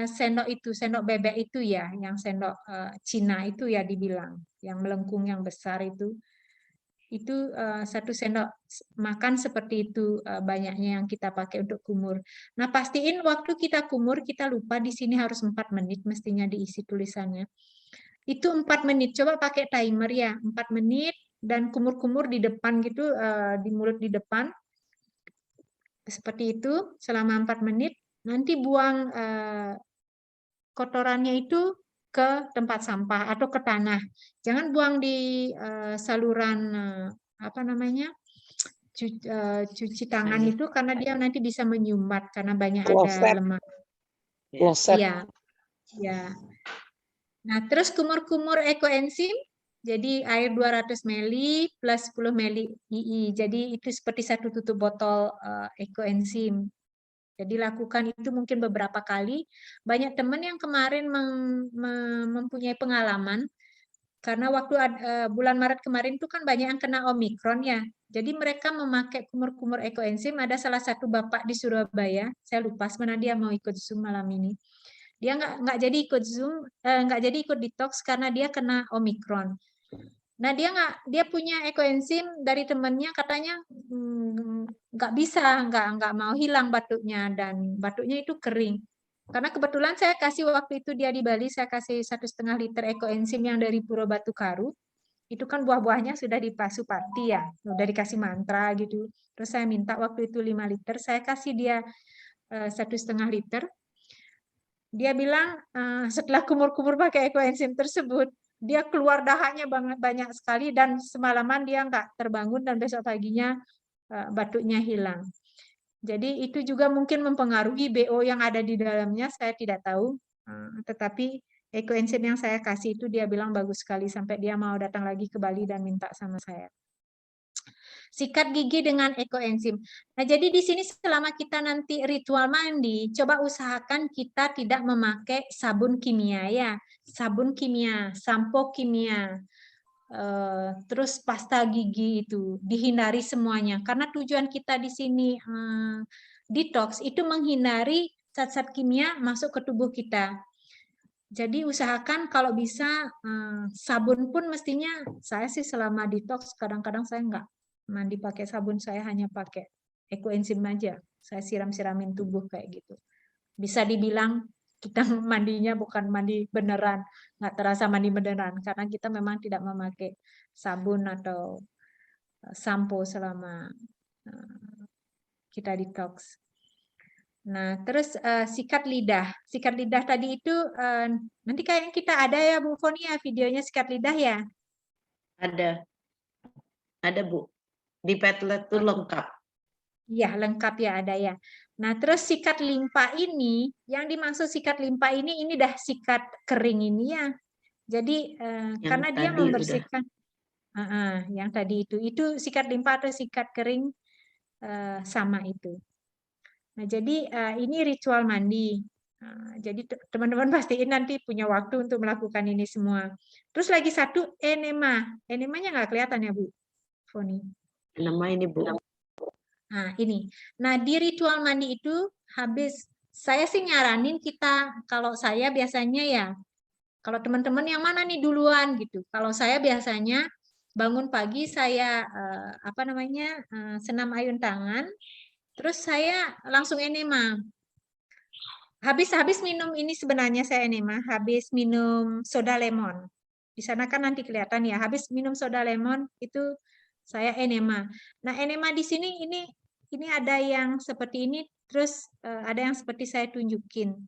sendok bebek itu ya, yang sendok Cina itu ya dibilang, yang melengkung yang besar itu. Itu 1 sendok makan seperti itu banyaknya yang kita pakai untuk kumur. Nah, pastiin waktu kita kumur, kita lupa di sini harus 4 menit mestinya diisi tulisannya. Itu 4 menit, coba pakai timer ya, 4 menit dan kumur-kumur di depan gitu, di mulut di depan. Seperti itu selama 4 menit, nanti buang kotorannya itu ke tempat sampah atau ke tanah. Jangan buang di saluran cuci tangan itu karena dia nanti bisa menyumbat karena banyak ada lemak. Iya. Ya. Nah, terus kumur-kumur ekoenzim. Jadi air 200 ml plus 10 ml II. Jadi itu seperti 1 tutup botol ekoenzim. Jadi lakukan itu mungkin beberapa kali. Banyak teman yang kemarin mempunyai pengalaman karena waktu bulan Maret kemarin itu kan banyak yang kena Omikron ya. Jadi mereka memakai kumur-kumur ekoenzim. Ada salah satu bapak di Surabaya, saya lupa sebenarnya dia mau ikut Zoom malam ini. Dia nggak jadi ikut Zoom, nggak jadi ikut detox karena dia kena Omikron. Nah, dia punya ekoenzim dari temannya, katanya nggak bisa, nggak mau hilang batuknya dan batuknya itu kering. Karena kebetulan saya kasih waktu itu dia di Bali, saya kasih 1,5 liter ekoenzim yang dari Puro Batu Karu. Itu kan buah-buahnya sudah dipasupati ya, udah dikasih mantra gitu. Terus saya minta waktu itu 5 liter, saya kasih dia 1,5 liter. Dia bilang setelah kumur-kumur pakai ekoenzim tersebut, dia keluar dahaknya banyak sekali dan semalaman dia nggak terbangun dan besok paginya batuknya hilang. Jadi itu juga mungkin mempengaruhi BO yang ada di dalamnya, saya tidak tahu. Tetapi ekoenzim yang saya kasih itu dia bilang bagus sekali sampai dia mau datang lagi ke Bali dan minta sama saya. Sikat gigi dengan ekoenzim. Nah, jadi di sini selama kita nanti ritual mandi, coba usahakan kita tidak memakai sabun kimia ya. Sabun kimia, sampo kimia. terus pasta gigi itu dihindari semuanya karena tujuan kita di sini detox itu menghindari zat-zat kimia masuk ke tubuh kita. Jadi usahakan kalau bisa sabun pun mestinya saya sih selama detox kadang-kadang saya nggak mandi pakai sabun, saya hanya pakai ekoenzim aja. Saya siram-siramin tubuh kayak gitu. Bisa dibilang kita mandinya bukan mandi beneran, nggak terasa mandi beneran karena kita memang tidak memakai sabun atau sampo selama kita detox. Nah, terus sikat lidah. Sikat lidah tadi itu nanti kayaknya kita ada ya Bu Foni ya videonya sikat lidah ya? Ada Bu. Di Padlet tuh lengkap. Iya, lengkap ya ada ya. Nah, terus sikat limpa ini, yang dimaksud sikat limpa ini dah sikat kering ini ya. Jadi karena dia tadi membersihkan yang tadi itu sikat limpa atau sikat kering sama itu. Nah, jadi ini ritual mandi. Jadi teman-teman pastiin nanti punya waktu untuk melakukan ini semua. Terus lagi satu enema. Enemanya nggak kelihatan ya Bu Foni? Enema ini Bu. Nah, ini. Nah, di ritual mandi itu habis saya sih nyaranin kita kalau saya biasanya ya kalau teman-teman yang mana nih duluan gitu. Kalau saya biasanya bangun pagi saya senam ayun tangan, terus saya langsung enema. Habis minum ini sebenarnya saya enema, habis minum soda lemon. Di sana kan nanti kelihatan ya, habis minum soda lemon itu saya enema. Nah, enema di sini ini ada yang seperti ini, terus ada yang seperti saya tunjukin.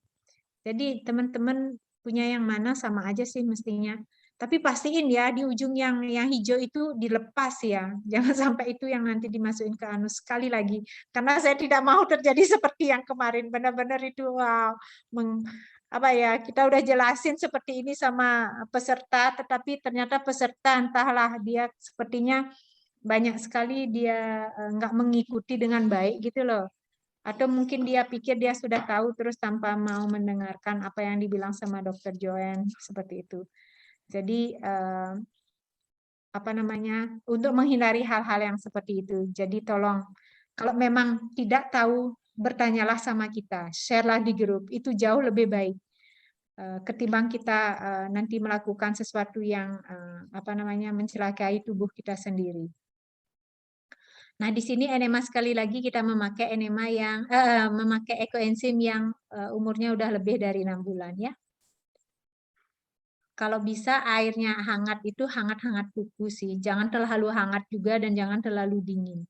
Jadi teman-teman punya yang mana sama aja sih mestinya. Tapi pastiin ya di ujung yang hijau itu dilepas ya. Jangan sampai itu yang nanti dimasukin ke anus sekali lagi. Karena saya tidak mau terjadi seperti yang kemarin. Benar-benar itu wow. Kita udah jelasin seperti ini sama peserta, tetapi ternyata peserta entahlah dia sepertinya banyak sekali dia nggak mengikuti dengan baik gitu loh. Atau mungkin dia pikir dia sudah tahu terus tanpa mau mendengarkan apa yang dibilang sama Dr. Joanne seperti itu. Jadi untuk menghindari hal-hal yang seperti itu. Jadi tolong kalau memang tidak tahu bertanyalah sama kita, share-lah di grup, itu jauh lebih baik ketimbang kita nanti melakukan sesuatu yang mencelakai tubuh kita sendiri. Nah, di sini enema sekali lagi kita memakai enema yang memakai ekoenzim yang umurnya udah lebih dari 6 bulan ya. Kalau bisa airnya hangat itu hangat-hangat kuku sih. Jangan terlalu hangat juga dan jangan terlalu dingin.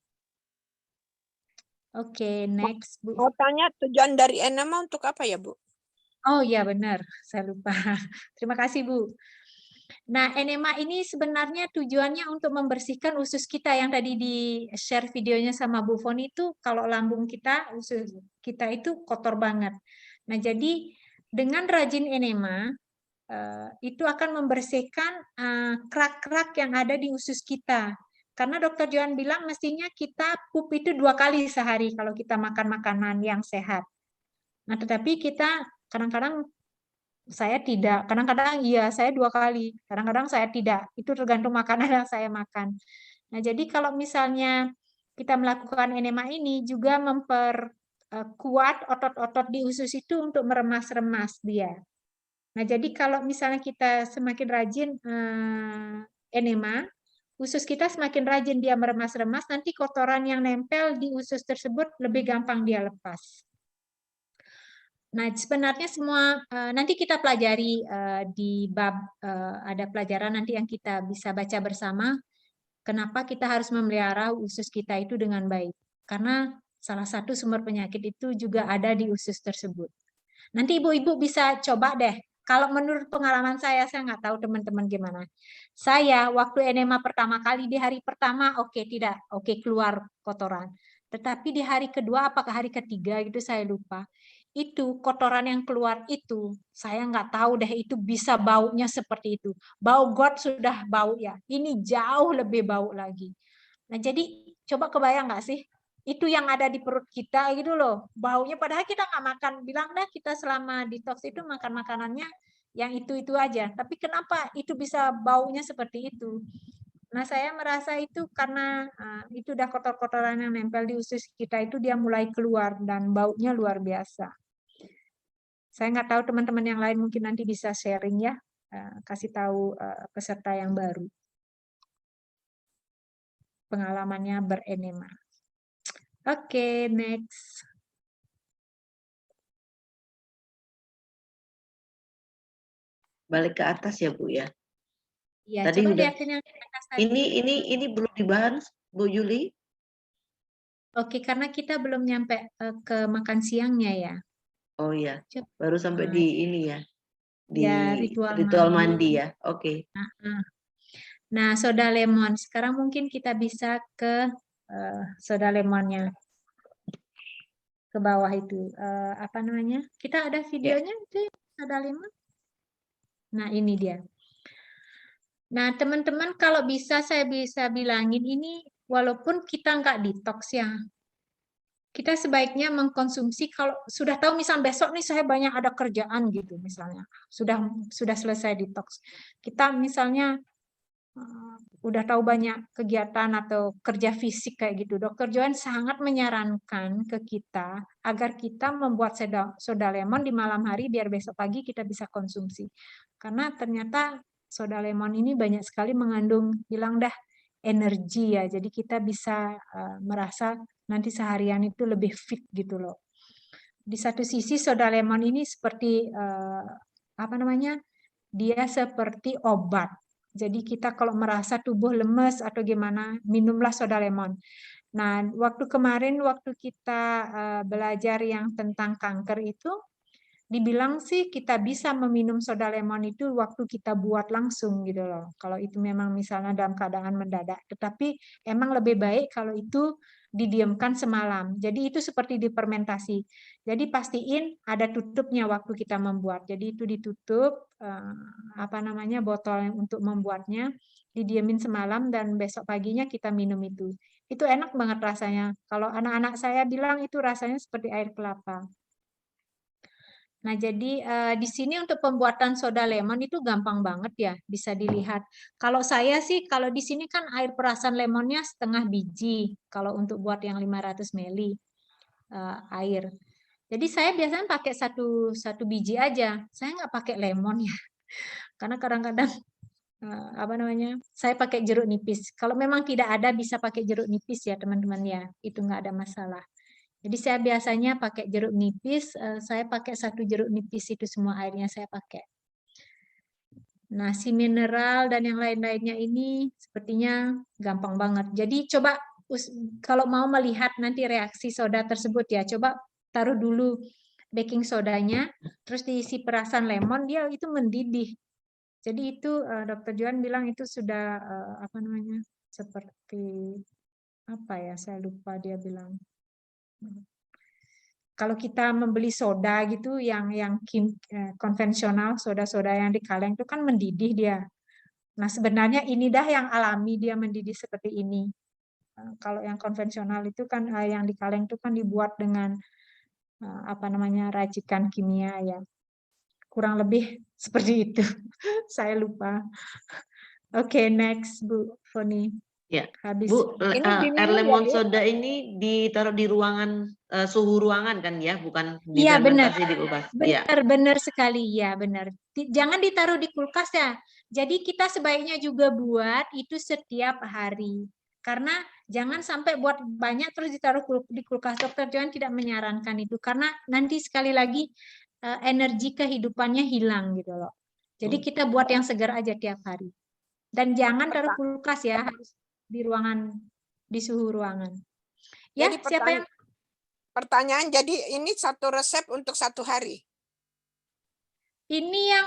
Oke, next Bu. Mau tanya tujuan dari enema untuk apa ya Bu? Oh ya benar, saya lupa. Terima kasih Bu. Nah, enema ini sebenarnya tujuannya untuk membersihkan usus kita yang tadi di-share videonya sama Bu Foni itu kalau lambung kita, usus kita itu kotor banget. Nah, jadi dengan rajin enema itu akan membersihkan kerak-kerak yang ada di usus kita. Karena Dr. Joan bilang mestinya kita pup itu 2 kali sehari kalau kita makan makanan yang sehat. Nah, tetapi kita kadang-kadang saya tidak, kadang-kadang iya saya 2 kali, kadang-kadang saya tidak, itu tergantung makanan yang saya makan. Nah, jadi kalau misalnya kita melakukan enema ini juga memperkuat otot-otot di usus itu untuk meremas-remas dia. Nah, jadi kalau misalnya kita semakin rajin enema, usus kita semakin rajin dia meremas-remas, nanti kotoran yang nempel di usus tersebut lebih gampang dia lepas. Nah, sebenarnya semua nanti kita pelajari di bab ada pelajaran nanti yang kita bisa baca bersama. Kenapa kita harus memelihara usus kita itu dengan baik? Karena salah satu sumber penyakit itu juga ada di usus tersebut. Nanti ibu-ibu bisa coba deh. Kalau menurut pengalaman saya nggak tahu teman-teman gimana. Saya waktu enema pertama kali di hari pertama keluar kotoran. Tetapi di hari kedua apakah hari ketiga gitu saya lupa. Itu kotoran yang keluar itu saya nggak tahu deh itu bisa baunya seperti itu. Bau got sudah bau ya. Ini jauh lebih bau lagi. Nah, jadi coba kebayang nggak sih? Itu yang ada di perut kita gitu loh. Baunya padahal kita nggak makan. Bilang dah kita selama detox itu makan makanannya yang itu aja. Tapi kenapa itu bisa baunya seperti itu? Nah, saya merasa itu karena itu udah kotor-kotoran yang nempel di usus kita itu dia mulai keluar dan baunya luar biasa. Saya nggak tahu teman-teman yang lain mungkin nanti bisa sharing ya, kasih tahu peserta yang baru pengalamannya berenema. Oke, next. Balik ke atas ya Bu ya. Ya, Tadi coba udah. lihatin yang di atas tadi. Ini belum dibahas Bu Yuli. Oke, karena kita belum nyampe ke makan siangnya ya. Oh ya, Coba. baru sampai di ini ya. Di Ya, ritual mandi ya. Oke. Nah, soda lemon. Sekarang mungkin kita bisa ke soda lemonnya. Ke bawah itu. Apa namanya? Kita ada videonya itu soda lemon. Nah, ini dia. Nah, teman-teman kalau bisa saya bisa bilangin ini walaupun kita nggak detox ya, kita sebaiknya mengkonsumsi kalau sudah tahu misal besok nih saya banyak ada kerjaan gitu misalnya, sudah selesai detox. Kita misalnya udah tahu banyak kegiatan atau kerja fisik kayak gitu. Dokter Joan sangat menyarankan ke kita agar kita membuat soda lemon di malam hari biar besok pagi kita bisa konsumsi. Karena ternyata soda lemon ini banyak sekali mengandung bilang dah energi ya. Jadi kita bisa merasa nanti seharian itu lebih fit gitu loh. Di satu sisi soda lemon ini seperti apa namanya? Dia seperti obat. Jadi kita kalau merasa tubuh lemes atau gimana, minumlah soda lemon. Nah, waktu kemarin waktu kita belajar yang tentang kanker itu, dibilang sih kita bisa meminum soda lemon itu waktu kita buat langsung gitu loh. Kalau itu memang misalnya dalam keadaan mendadak. Tetapi emang lebih baik kalau itu didiamkan semalam. Jadi itu seperti difermentasi. Jadi pastiin ada tutupnya waktu kita membuat. Jadi itu ditutup apa namanya botol untuk membuatnya, didiamin semalam dan besok paginya kita minum itu. Itu enak banget rasanya. Kalau anak-anak saya bilang itu rasanya seperti air kelapa. Nah, jadi di sini untuk pembuatan soda lemon itu gampang banget ya, bisa dilihat. Kalau saya sih, kalau di sini kan air perasan lemonnya setengah biji, kalau untuk buat yang 500 ml air. Jadi saya biasanya pakai satu biji aja, saya nggak pakai lemon ya, karena kadang-kadang apa namanya, saya pakai jeruk nipis. Kalau memang tidak ada bisa pakai jeruk nipis ya teman-teman ya, itu nggak ada masalah. Jadi saya biasanya pakai jeruk nipis, saya pakai satu jeruk nipis itu semua airnya saya pakai. Nah, si mineral dan yang lain-lainnya ini sepertinya gampang banget. Jadi coba kalau mau melihat nanti reaksi soda tersebut ya, coba taruh dulu baking sodanya, terus diisi perasan lemon, dia itu mendidih. Jadi itu Dokter Joan bilang itu sudah apa namanya, seperti apa ya, saya lupa dia bilang. Kalau kita membeli soda gitu yang konvensional, soda-soda yang di kaleng itu kan mendidih dia. Nah, sebenarnya ini dah yang alami dia mendidih seperti ini. Kalau yang konvensional itu kan yang di kaleng itu kan dibuat dengan apa namanya racikan kimia ya. Kurang lebih seperti itu. Saya lupa. Oke, next Bu Foni. Ya, Habis. Bu, Ini air diminum ya, lemon Bu? soda ini ditaruh di ruangan suhu ruangan kan ya, bukan Iya, benar. difermentasi di kulkas. Iya. Benar sekali, ya benar. Jangan ditaruh di kulkas ya. Jadi kita sebaiknya juga buat itu setiap hari. Karena jangan sampai buat banyak terus ditaruh di kulkas. Dokter Joan tidak menyarankan itu karena nanti sekali lagi energi kehidupannya hilang gitu loh. Jadi kita buat yang segar aja tiap hari. Dan jangan taruh kulkas ya, harus di ruangan, di suhu ruangan. Ya, Jadi siapa yang pertanyaan, jadi ini satu resep untuk satu hari? ini yang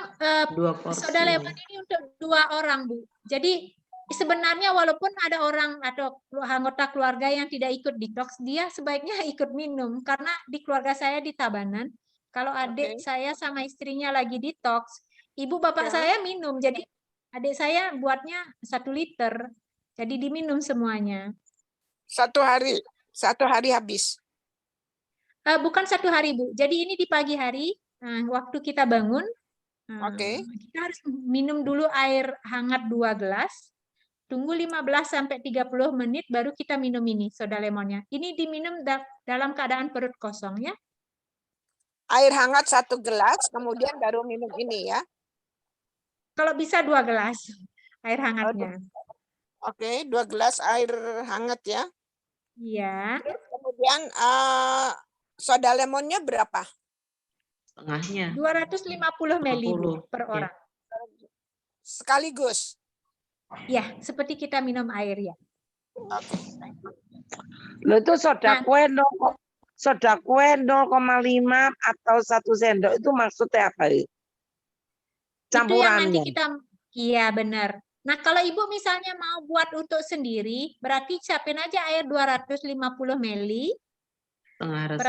Dua porsi. soda lemon ini untuk 2 orang, Bu. Jadi sebenarnya walaupun ada orang atau anggota keluarga yang tidak ikut detox, dia sebaiknya ikut minum. Karena di keluarga saya di Tabanan, kalau adik saya sama istrinya lagi detox, ibu bapak saya minum. Jadi adik saya buatnya 1 liter. Jadi diminum semuanya. Satu hari habis? Bukan 1 hari, Bu. Jadi ini di pagi hari, waktu kita bangun, Oke. Kita harus minum dulu air hangat 2 gelas, tunggu 15-30 menit baru kita minum ini soda lemonnya. Ini diminum dalam keadaan perut kosong ya. Air hangat 1 gelas, kemudian baru minum ini ya. Kalau bisa 2 gelas air hangatnya. Oke, 2 gelas air hangat ya. Iya. Kemudian soda lemonnya berapa? Setengahnya. 250 ml 50, per ya. orang. Sekaligus. Ya, seperti kita minum air ya. Oke. Lo itu soda Nah. kue 0,5 atau 1 sendok itu maksudnya apa? Itu yang nanti Campurannya. kita, iya benar. Nah, kalau Ibu misalnya mau buat untuk sendiri, berarti siapin aja air 250 ml. Setengah resep.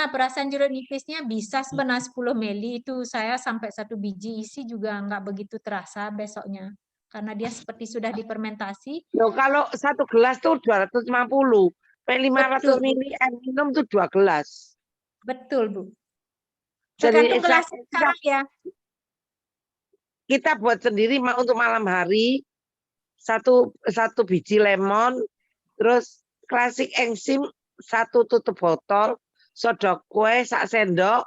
Perasan jeruk nipisnya bisa sebenarnya 10 ml, itu saya sampai 1 biji isi juga nggak begitu terasa besoknya. Karena dia seperti sudah difermentasi. Loh, kalau 1 gelas tuh 250. 500 Betul, Bu. ml air minum tuh 2 gelas. Betul, Bu. Jadi Tergantung gelas sekarang ya. kita buat sendiri untuk malam hari satu biji lemon, terus klasik enzim 1 tutup botol, soda kue 1 sendok,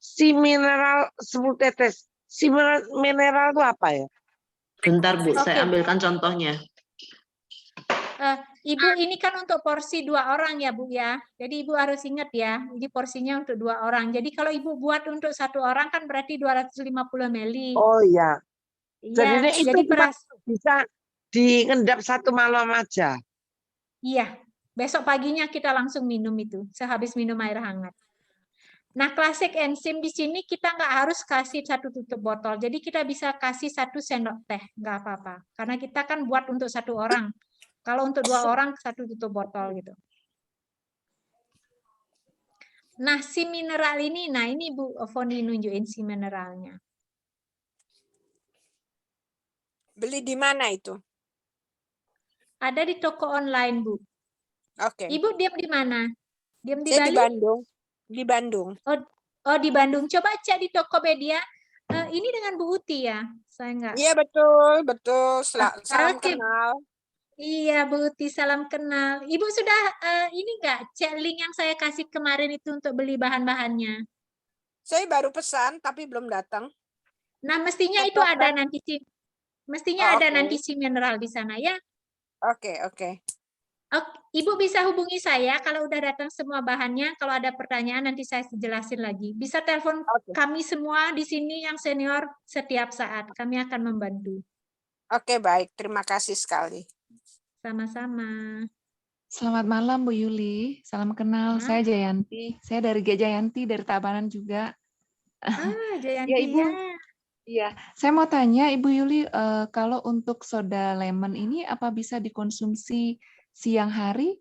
si mineral 10 tetes. Si mineral itu apa ya? Bentar Bu, Oke. saya ambilkan contohnya. Ibu ini kan untuk porsi 2 orang ya Bu ya. Jadi Ibu harus ingat ya, ini porsinya untuk 2 orang. Jadi kalau Ibu buat untuk 1 orang kan berarti 250 ml. Oh iya. Iya, Jadi itu jadi cuma bisa diendap 1 malam aja. Iya, besok paginya kita langsung minum itu, sehabis minum air hangat. Nah, klasik enzim di sini kita nggak harus kasih 1 tutup botol. Jadi kita bisa kasih 1 sendok teh, nggak apa-apa. Karena kita kan buat untuk 1 orang. Kalau untuk 2 orang 1 tutup botol gitu. Nah, si mineral ini, nah ini Bu Foni nunjukin si mineralnya. Beli di mana itu? Ada di toko online, Bu. Oke. Ibu diam di mana? Diam di Saya di Bali? Bandung. Di Bandung. Oh, di Bandung. Coba cek di Tokopedia. Ini dengan Bu Uti ya? Saya enggak. Iya betul. Salam Oke. kenal. Iya, Bu Uti, salam kenal. Ibu sudah ini enggak cek link yang saya kasih kemarin itu untuk beli bahan-bahannya? Saya baru pesan tapi belum datang. Nah, mestinya itu Tetap ada nanti si oke. nanti si mineral di sana ya. Oke. Ibu bisa hubungi saya kalau udah datang semua bahannya. Kalau ada pertanyaan nanti saya jelasin lagi. Bisa telepon kami semua di sini yang senior setiap saat. Kami akan membantu. Oke, baik. Terima kasih sekali. Sama-sama. Selamat malam Bu Yuli. Salam kenal. Saya Jayanti. Saya dari Jayanti dari Tabanan juga. Jayanti Ya Ibu. Iya, saya mau tanya Ibu Yuli, kalau untuk soda lemon ini apa bisa dikonsumsi siang hari?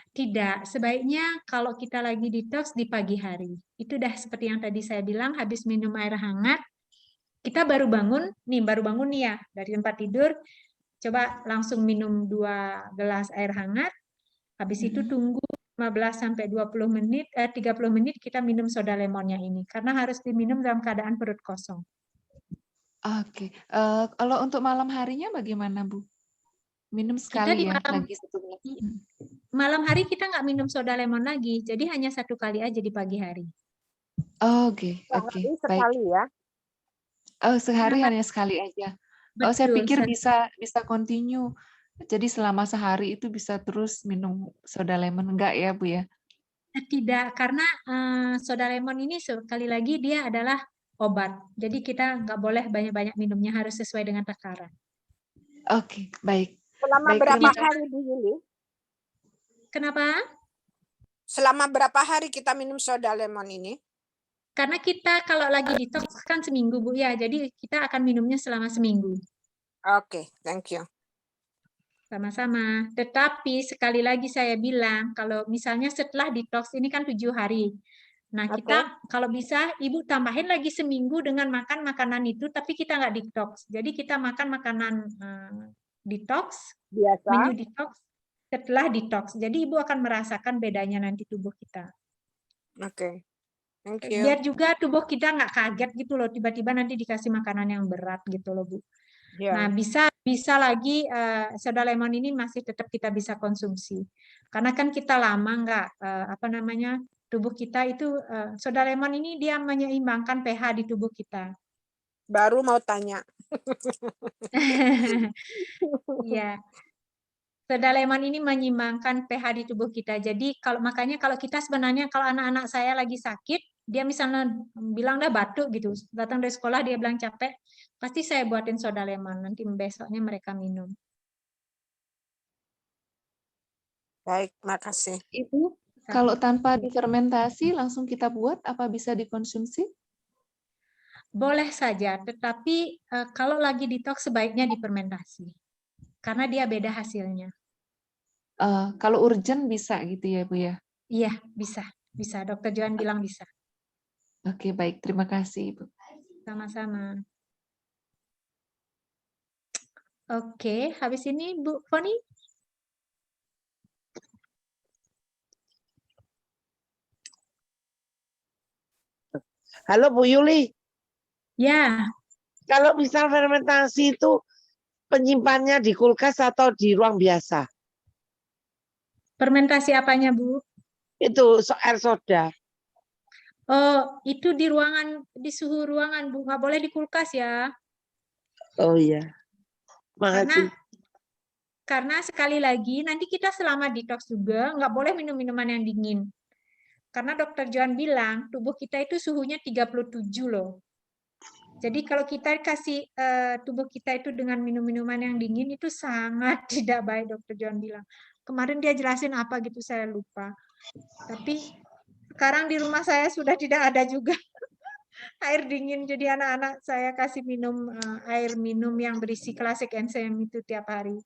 Tidak, sebaiknya kalau kita lagi detox di pagi hari. Itu dah seperti yang tadi saya bilang, habis minum air hangat, kita baru bangun nih ya, dari tempat tidur, coba langsung minum 2 gelas air hangat, habis itu tunggu 15-20 menit, 30 menit kita minum soda lemonnya ini, karena harus diminum dalam keadaan perut kosong. Oke, kalau untuk malam harinya bagaimana Bu? Minum sekali ya, lagi 1 gelas. Malam hari kita nggak minum soda lemon lagi, jadi hanya 1 kali aja di pagi hari. Oke, Sehari baik. sekali ya. Oh, sehari hanya sekali aja. Oh, saya Betul, pikir bisa continue. Jadi selama sehari itu bisa terus minum soda lemon, enggak ya Bu ya? Tidak, karena soda lemon ini sekali lagi dia adalah obat. Jadi kita nggak boleh banyak-banyak minumnya, harus sesuai dengan takaran. Oke, baik. Selama Baik, berapa terima hari Bu Yuli? Kenapa? Selama berapa hari kita minum soda lemon ini? Karena kita kalau lagi detox kan seminggu Bu ya, jadi kita akan minumnya selama seminggu. Oke, thank you. Sama-sama. Tetapi sekali lagi saya bilang, kalau misalnya setelah detox ini kan 7 hari. Nah, kita kalau bisa Ibu tambahin lagi seminggu dengan makan makanan itu, tapi kita nggak detox. Jadi kita makan makanan detox, Biasa. menu detox setelah detox. Jadi Ibu akan merasakan bedanya nanti tubuh kita. Oke. Thank you. Biar juga tubuh kita nggak kaget gitu loh, tiba-tiba nanti dikasih makanan yang berat gitu loh, Bu. Nah, Ya. bisa lagi soda lemon ini masih tetap kita bisa konsumsi. Karena kan kita lama nggak tubuh kita itu soda lemon ini dia menyeimbangkan pH di tubuh kita. Baru mau tanya. Iya. Soda lemon ini menyeimbangkan pH di tubuh kita. Jadi makanya kalau kita sebenarnya kalau anak-anak saya lagi sakit, dia misalnya bilang dah batuk gitu, datang dari sekolah dia bilang capek, pasti saya buatin soda lemon, nanti besoknya mereka minum. Baik, makasih. Ibu, kalau tanpa difermentasi langsung kita buat, apa bisa dikonsumsi? Boleh saja, tetapi kalau lagi detox sebaiknya difermentasi. Karena dia beda hasilnya. Kalau urgent bisa gitu ya, Bu ya? Iya, bisa. Bisa, Dokter Joan bilang bisa. Oke, baik. Terima kasih, Ibu. Sama-sama. Oke, habis ini Bu Foni. Halo Bu Yuli. Ya. Kalau misal fermentasi itu penyimpannya di kulkas atau di ruang biasa? Fermentasi apanya, Bu? Itu air soda. Oh, itu di ruangan, di suhu ruangan, Bu. Nggak boleh di kulkas ya. Oh iya. Makasih. Karena sekali lagi, nanti kita selama detox juga nggak boleh minum minuman yang dingin. Karena Dokter Joan bilang, tubuh kita itu suhunya 37 loh. Jadi kalau kita kasih tubuh kita itu dengan minum-minuman yang dingin, itu sangat tidak baik, Dokter Joan bilang. Kemarin dia jelasin apa gitu, saya lupa. Tapi sekarang di rumah saya sudah tidak ada juga air dingin, jadi anak-anak saya kasih minum air minum yang berisi classic enzyme itu tiap hari.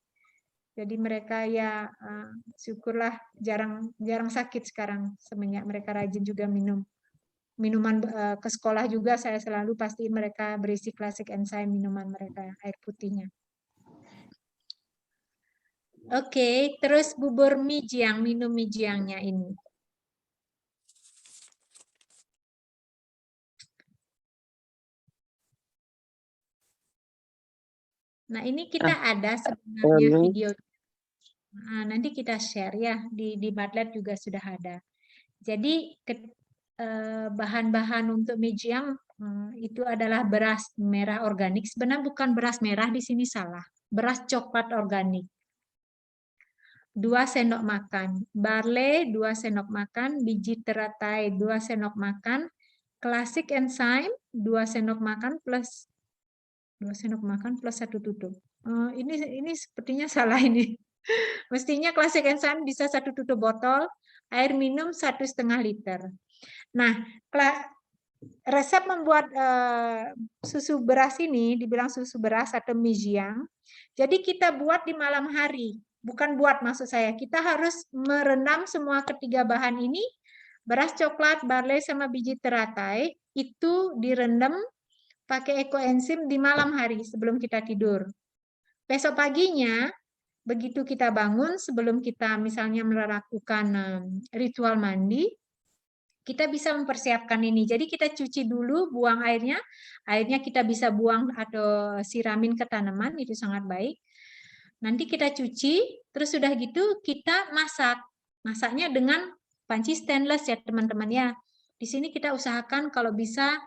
Jadi mereka ya syukurlah jarang sakit sekarang semenjak mereka rajin juga minum minuman ke sekolah juga. Saya selalu pastiin mereka berisi classic enzyme minuman mereka, air putihnya. Oke, terus bubur mie jiang, minum mie jiangnya ini. Nah, ini kita ada sebenarnya video. Nah, nanti kita share ya, di Padlet juga sudah ada. Jadi bahan-bahan untuk mie jiang itu adalah beras merah organik. Sebenarnya bukan beras merah, di sini salah. Beras coklat organik. 2 sendok makan. Barley 2 sendok makan. Biji teratai 2 sendok makan. Classic enzyme 2 sendok makan plus 2 sendok makan plus 1 tutup. Ini sepertinya salah ini. Mestinya classic enzyme bisa 1 tutup botol, air minum 1,5 liter. Nah, resep membuat susu beras ini dibilang susu beras atau mie jiang. Jadi kita buat di malam hari, bukan buat maksud saya. Kita harus merendam semua ketiga bahan ini, beras coklat, barley sama biji teratai itu direndam pakai ekoenzim di malam hari sebelum kita tidur. Besok paginya begitu kita bangun, sebelum kita misalnya melakukan ritual mandi, kita bisa mempersiapkan ini. Jadi kita cuci dulu, buang airnya. Airnya kita bisa buang atau siramin ke tanaman, itu sangat baik. Nanti kita cuci, terus sudah gitu kita masak. Masaknya dengan panci stainless ya teman-teman ya. Di sini kita usahakan kalau bisa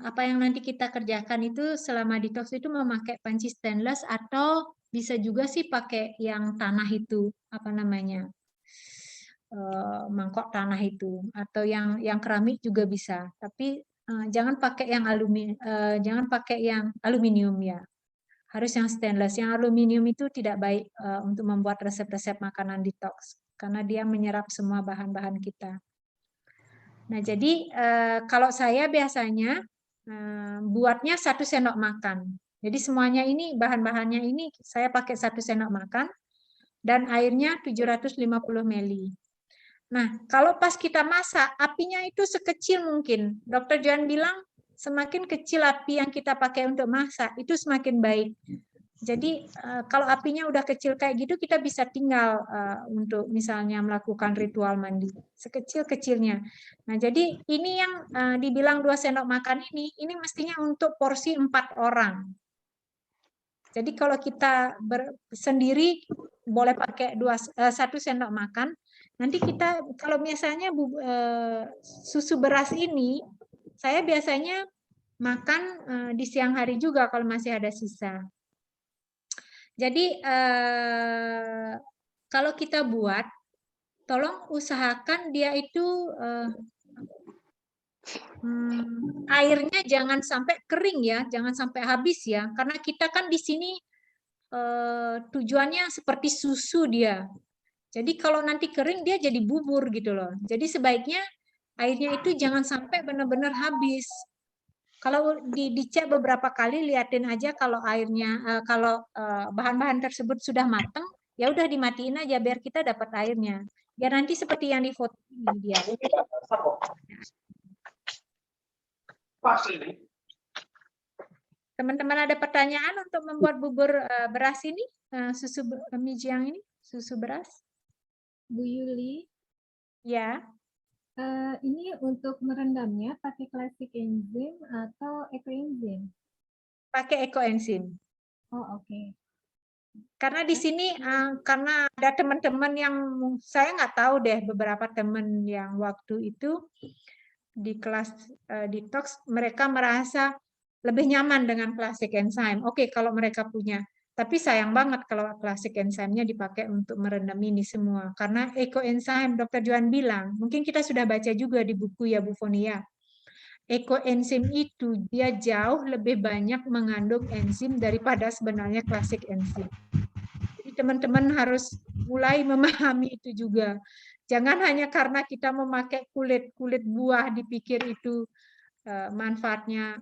apa yang nanti kita kerjakan itu selama detox itu memakai panci stainless, atau bisa juga sih pakai yang tanah itu, apa namanya, mangkok tanah itu, atau yang keramik juga bisa. Tapi jangan pakai yang aluminium ya. Harus yang stainless. Yang aluminium itu tidak baik untuk membuat resep-resep makanan detox karena dia menyerap semua bahan-bahan kita. Nah, jadi kalau saya biasanya buatnya 1 sendok makan. Jadi semuanya ini, bahan-bahannya ini saya pakai 1 sendok makan dan airnya 750 ml. Nah, kalau pas kita masak, apinya itu sekecil mungkin. Dokter Joan bilang semakin kecil api yang kita pakai untuk masak, itu semakin baik. Jadi kalau apinya udah kecil kayak gitu, kita bisa tinggal untuk misalnya melakukan ritual mandi sekecil-kecilnya. Nah, jadi ini yang dibilang 2 sendok makan ini mestinya untuk porsi 4 orang. Jadi kalau kita sendiri boleh pakai 1 sendok makan. Nanti kita kalau misalnya susu beras ini, saya biasanya makan di siang hari juga kalau masih ada sisa. Jadi kalau kita buat, tolong usahakan dia itu airnya jangan sampai kering ya, jangan sampai habis ya, karena kita kan di sini tujuannya seperti susu dia. Jadi kalau nanti kering dia jadi bubur gitu loh. Jadi sebaiknya airnya itu jangan sampai benar-benar habis. Kalau dicek beberapa kali, liatin aja kalau airnya, kalau bahan-bahan tersebut sudah matang, ya udah dimatiin aja biar kita dapat airnya. Biar nanti seperti yang di foto ini dia. Teman-teman ada pertanyaan untuk membuat bubur beras ini, susu mijiang ini, susu beras? Bu Yuli, Ya. ini untuk merendamnya pakai classic enzim atau ekoenzim? Pakai ekoenzim. Oh, oke. Karena di sini karena ada teman-teman yang saya nggak tahu deh, beberapa teman yang waktu itu di kelas detox mereka merasa lebih nyaman dengan classic enzyme. Oke, kalau mereka punya. Tapi sayang banget kalau classic enzyme-nya dipakai untuk merendam ini semua. Karena ekoenzim, Dr. Joan bilang, mungkin kita sudah baca juga di buku ya Bu Fonia. Ekoenzim itu dia jauh lebih banyak mengandung enzim daripada sebenarnya classic enzim. Jadi teman-teman harus mulai memahami itu juga. Jangan hanya karena kita memakai kulit buah dipikir itu manfaatnya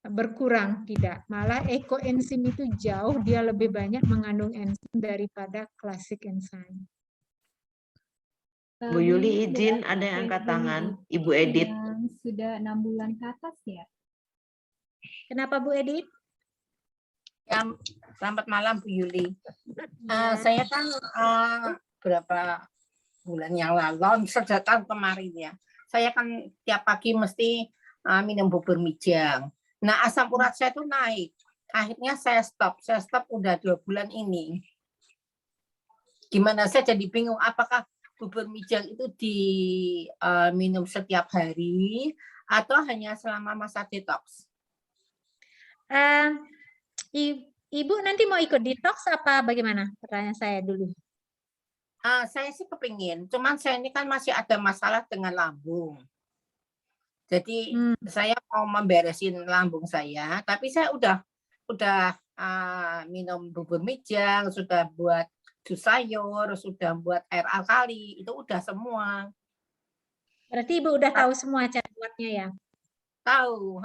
berkurang, tidak. Malah ekoenzim itu jauh dia lebih banyak mengandung enzim daripada classic enzyme. Bu Yuli izin ada yang angkat tangan, Ibu Edit. Yang sudah 6 bulan ke atas ya? Kenapa Bu Edit? Ya, selamat malam Bu Yuli. Saya kan berapa bulan yang lalu, sejak tahun kemarin ya, saya kan tiap pagi mesti minum bubur mijang. Nah, asam urat saya itu naik. Akhirnya saya stop udah 2 bulan ini. Gimana, saya jadi bingung apakah bubur mijang itu diminum setiap hari atau hanya selama masa detox? Ibu nanti mau ikut detox apa bagaimana? Pertanyaan saya dulu. Saya sih kepingin, cuman saya ini kan masih ada masalah dengan lambung. Jadi saya mau memberesin lambung saya, tapi saya udah minum bubur mijang, sudah buat jus sayur, sudah buat air alkali, itu udah semua. Berarti Ibu udah tahu semua cara buatnya ya? Tahu,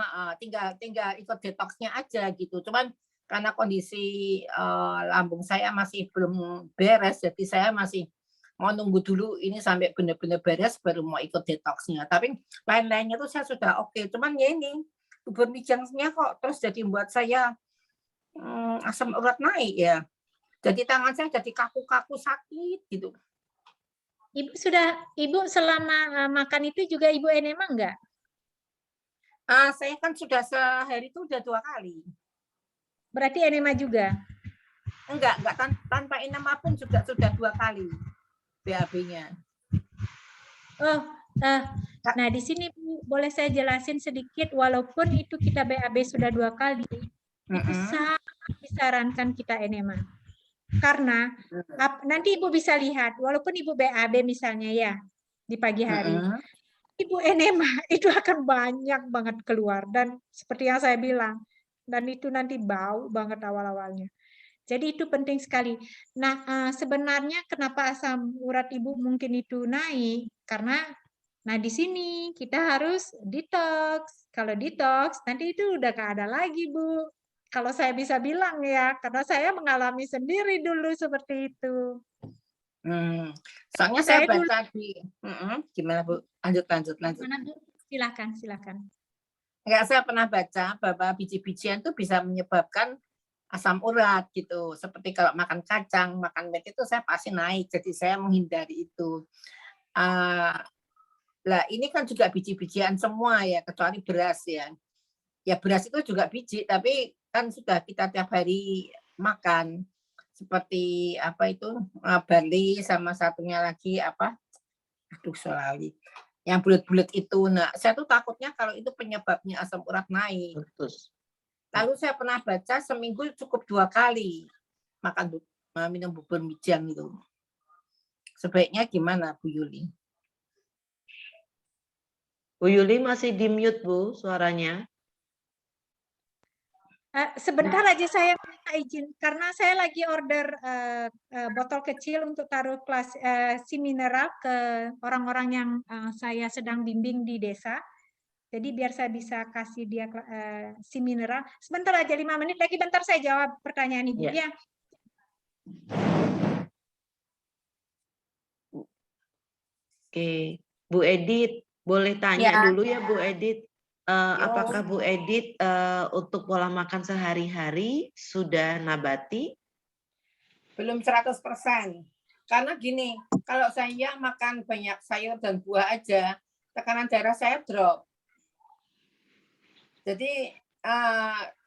tinggal ikut detoxnya aja gitu. Cuman karena kondisi lambung saya masih belum beres, jadi saya masih mau nunggu dulu ini sampai benar-benar beres baru mau ikut detoxnya. Tapi lain-lainnya tuh saya sudah oke. Cuman ya ini bubur mijangnya kok terus jadi membuat saya asam urat naik ya. Jadi tangan saya jadi kaku-kaku sakit gitu. Ibu selama makan itu juga Ibu enema enggak? Saya kan sudah sehari itu udah 2 kali. Berarti enema juga? Enggak tanpa enema pun juga sudah 2 kali BAB-nya. Oh, nah di sini boleh saya jelasin sedikit, walaupun itu kita BAB sudah 2 kali, itu sangat disarankan kita enema. Karena nanti Ibu bisa lihat, walaupun Ibu BAB misalnya ya di pagi hari, Ibu enema itu akan banyak banget keluar, dan seperti yang saya bilang, dan itu nanti bau banget awal-awalnya. Jadi itu penting sekali. Nah, sebenarnya kenapa asam urat Ibu mungkin itu naik? Karena di sini kita harus detox. Kalau detox, nanti itu udah nggak ada lagi, Bu. Kalau saya bisa bilang ya, karena saya mengalami sendiri dulu seperti itu. Soalnya saya baca di gimana Bu? Lanjut. Mana, Bu? Silakan. Enggak, saya pernah baca bahwa biji-bijian itu bisa menyebabkan asam urat gitu. Seperti kalau makan kacang, makan milk itu saya pasti naik. Jadi saya menghindari itu. Lah ini kan juga biji-bijian semua ya, kecuali beras ya. Ya beras itu juga biji, tapi kan sudah kita tiap hari makan. Seperti apa itu barley sama satunya lagi apa? Aduh selalu. Yang bulat-bulat itu. Nah, saya tuh takutnya kalau itu penyebabnya asam urat naik. Lalu saya pernah baca seminggu cukup 2 kali makan minum bubur mijang itu. Sebaiknya gimana Bu Yuli? Bu Yuli masih di mute Bu suaranya. Sebentar aja saya minta izin karena saya lagi order botol kecil untuk taruh kelas si mineral ke orang-orang yang saya sedang bimbing di desa. Jadi biar saya bisa kasih dia si mineral. Sebentar aja 5 menit lagi, bentar saya jawab pertanyaan Ibu ya. Oke, Bu Edith, boleh tanya dulu ya Bu Edith. Apakah Bu Edith untuk pola makan sehari-hari sudah nabati? Belum 100%. Karena gini, kalau saya makan banyak sayur dan buah aja, tekanan darah saya drop. Jadi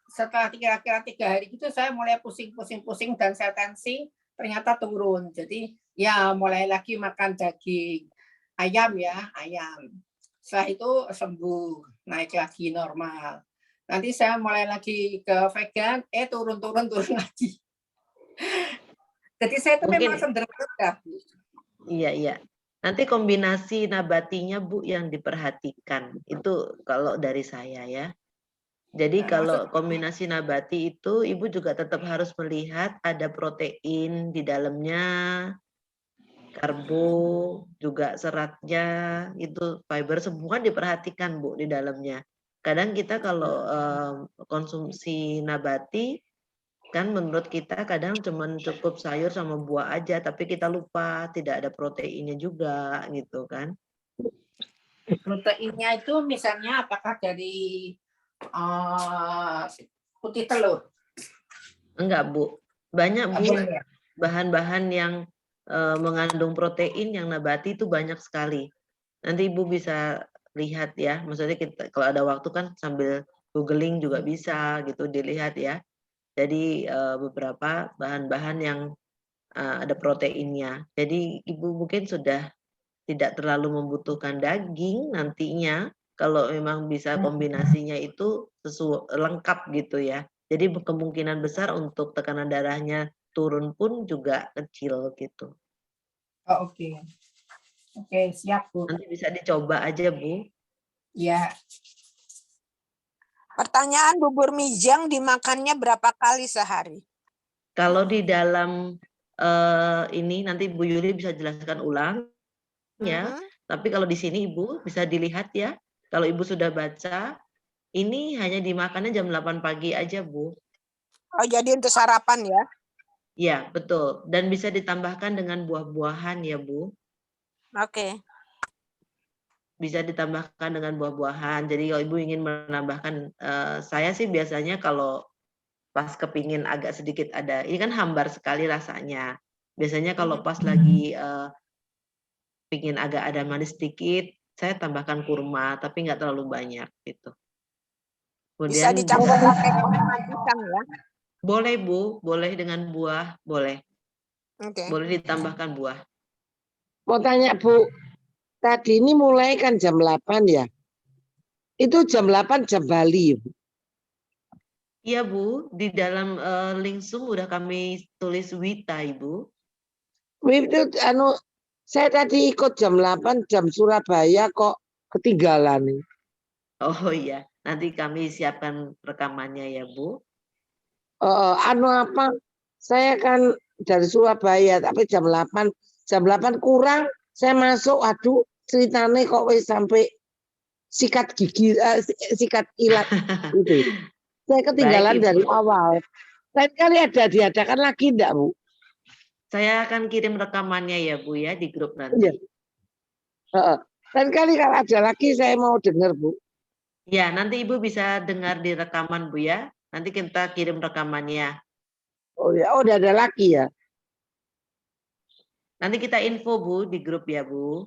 setelah kira-kira 3 hari itu saya mulai pusing-pusing dan saya tensi ternyata turun. Jadi ya mulai lagi makan daging ayam ya, ayam. Setelah itu sembuh, naik lagi normal. Nanti saya mulai lagi ke vegan, turun lagi. Jadi saya itu memang cenderung rendah. Iya. Nanti kombinasi nabatinya Bu yang diperhatikan. Itu kalau dari saya ya. Jadi kalau kombinasi nabati itu Ibu juga tetap harus melihat ada protein di dalamnya, karbo, juga seratnya, itu fiber semua diperhatikan Bu di dalamnya. Kadang kita kalau konsumsi nabati kan menurut kita kadang cuman cukup sayur sama buah aja, tapi kita lupa tidak ada proteinnya juga gitu kan. Proteinnya itu misalnya apakah dari putih telur? Enggak Bu, banyak Bu bahan-bahan yang mengandung protein yang nabati itu banyak sekali. Nanti Ibu bisa lihat ya, maksudnya kita kalau ada waktu kan sambil googling juga bisa gitu dilihat ya. Jadi beberapa bahan-bahan yang ada proteinnya. Jadi Ibu mungkin sudah tidak terlalu membutuhkan daging nantinya kalau memang bisa kombinasinya itu lengkap gitu ya. Jadi kemungkinan besar untuk tekanan darahnya turun pun juga kecil gitu. Oh, oke. Oke, siap Bu. Nanti bisa dicoba aja Bu. Ya. Pertanyaan bubur mijang dimakannya berapa kali sehari? Kalau di dalam ini nanti Bu Yuli bisa jelaskan ulang ya. Tapi kalau di sini Ibu bisa dilihat ya. Kalau Ibu sudah baca, ini hanya dimakannya jam 8 pagi aja Bu. Oh, jadi untuk sarapan ya? Ya, betul. Dan bisa ditambahkan dengan buah-buahan ya Bu. Oke. Bisa ditambahkan dengan buah-buahan. Jadi kalau Ibu ingin menambahkan, saya sih biasanya kalau pas kepingin agak sedikit ada, ini kan hambar sekali rasanya. Biasanya kalau pas lagi pingin agak ada manis sedikit, saya tambahkan kurma, tapi nggak terlalu banyak gitu. Bisa Kemudian dicampur pakai kurma pisang ya? boleh Bu, boleh dengan buah, boleh. Oke. Boleh ditambahkan buah. Mau tanya Bu, tadi ini mulai kan jam 8 ya? Itu jam 8 jam Bali. Iya Bu, di dalam link Zoom udah kami tulis Wita Ibu. Itu saya tadi ikut jam 8 jam Surabaya kok ketinggalan nih. Oh iya, nanti kami siapkan rekamannya ya Bu. Saya kan dari Surabaya tapi jam 8 kurang saya masuk, aduh ceritanya kok wis sampai sikat gigi sikat ilat itu. Saya ketinggalan Baik, Ibu. dari awal. Lain kali diadakan lagi enggak Bu? Saya akan kirim rekamannya ya Bu ya di grup nanti. Iya. Lain kali kalau ada lagi saya mau dengar Bu. Ya, nanti Ibu bisa dengar di rekaman Bu ya. Nanti kita kirim rekamannya. Oh ya, oh udah ada lagi ya. Nanti kita info Bu di grup ya Bu.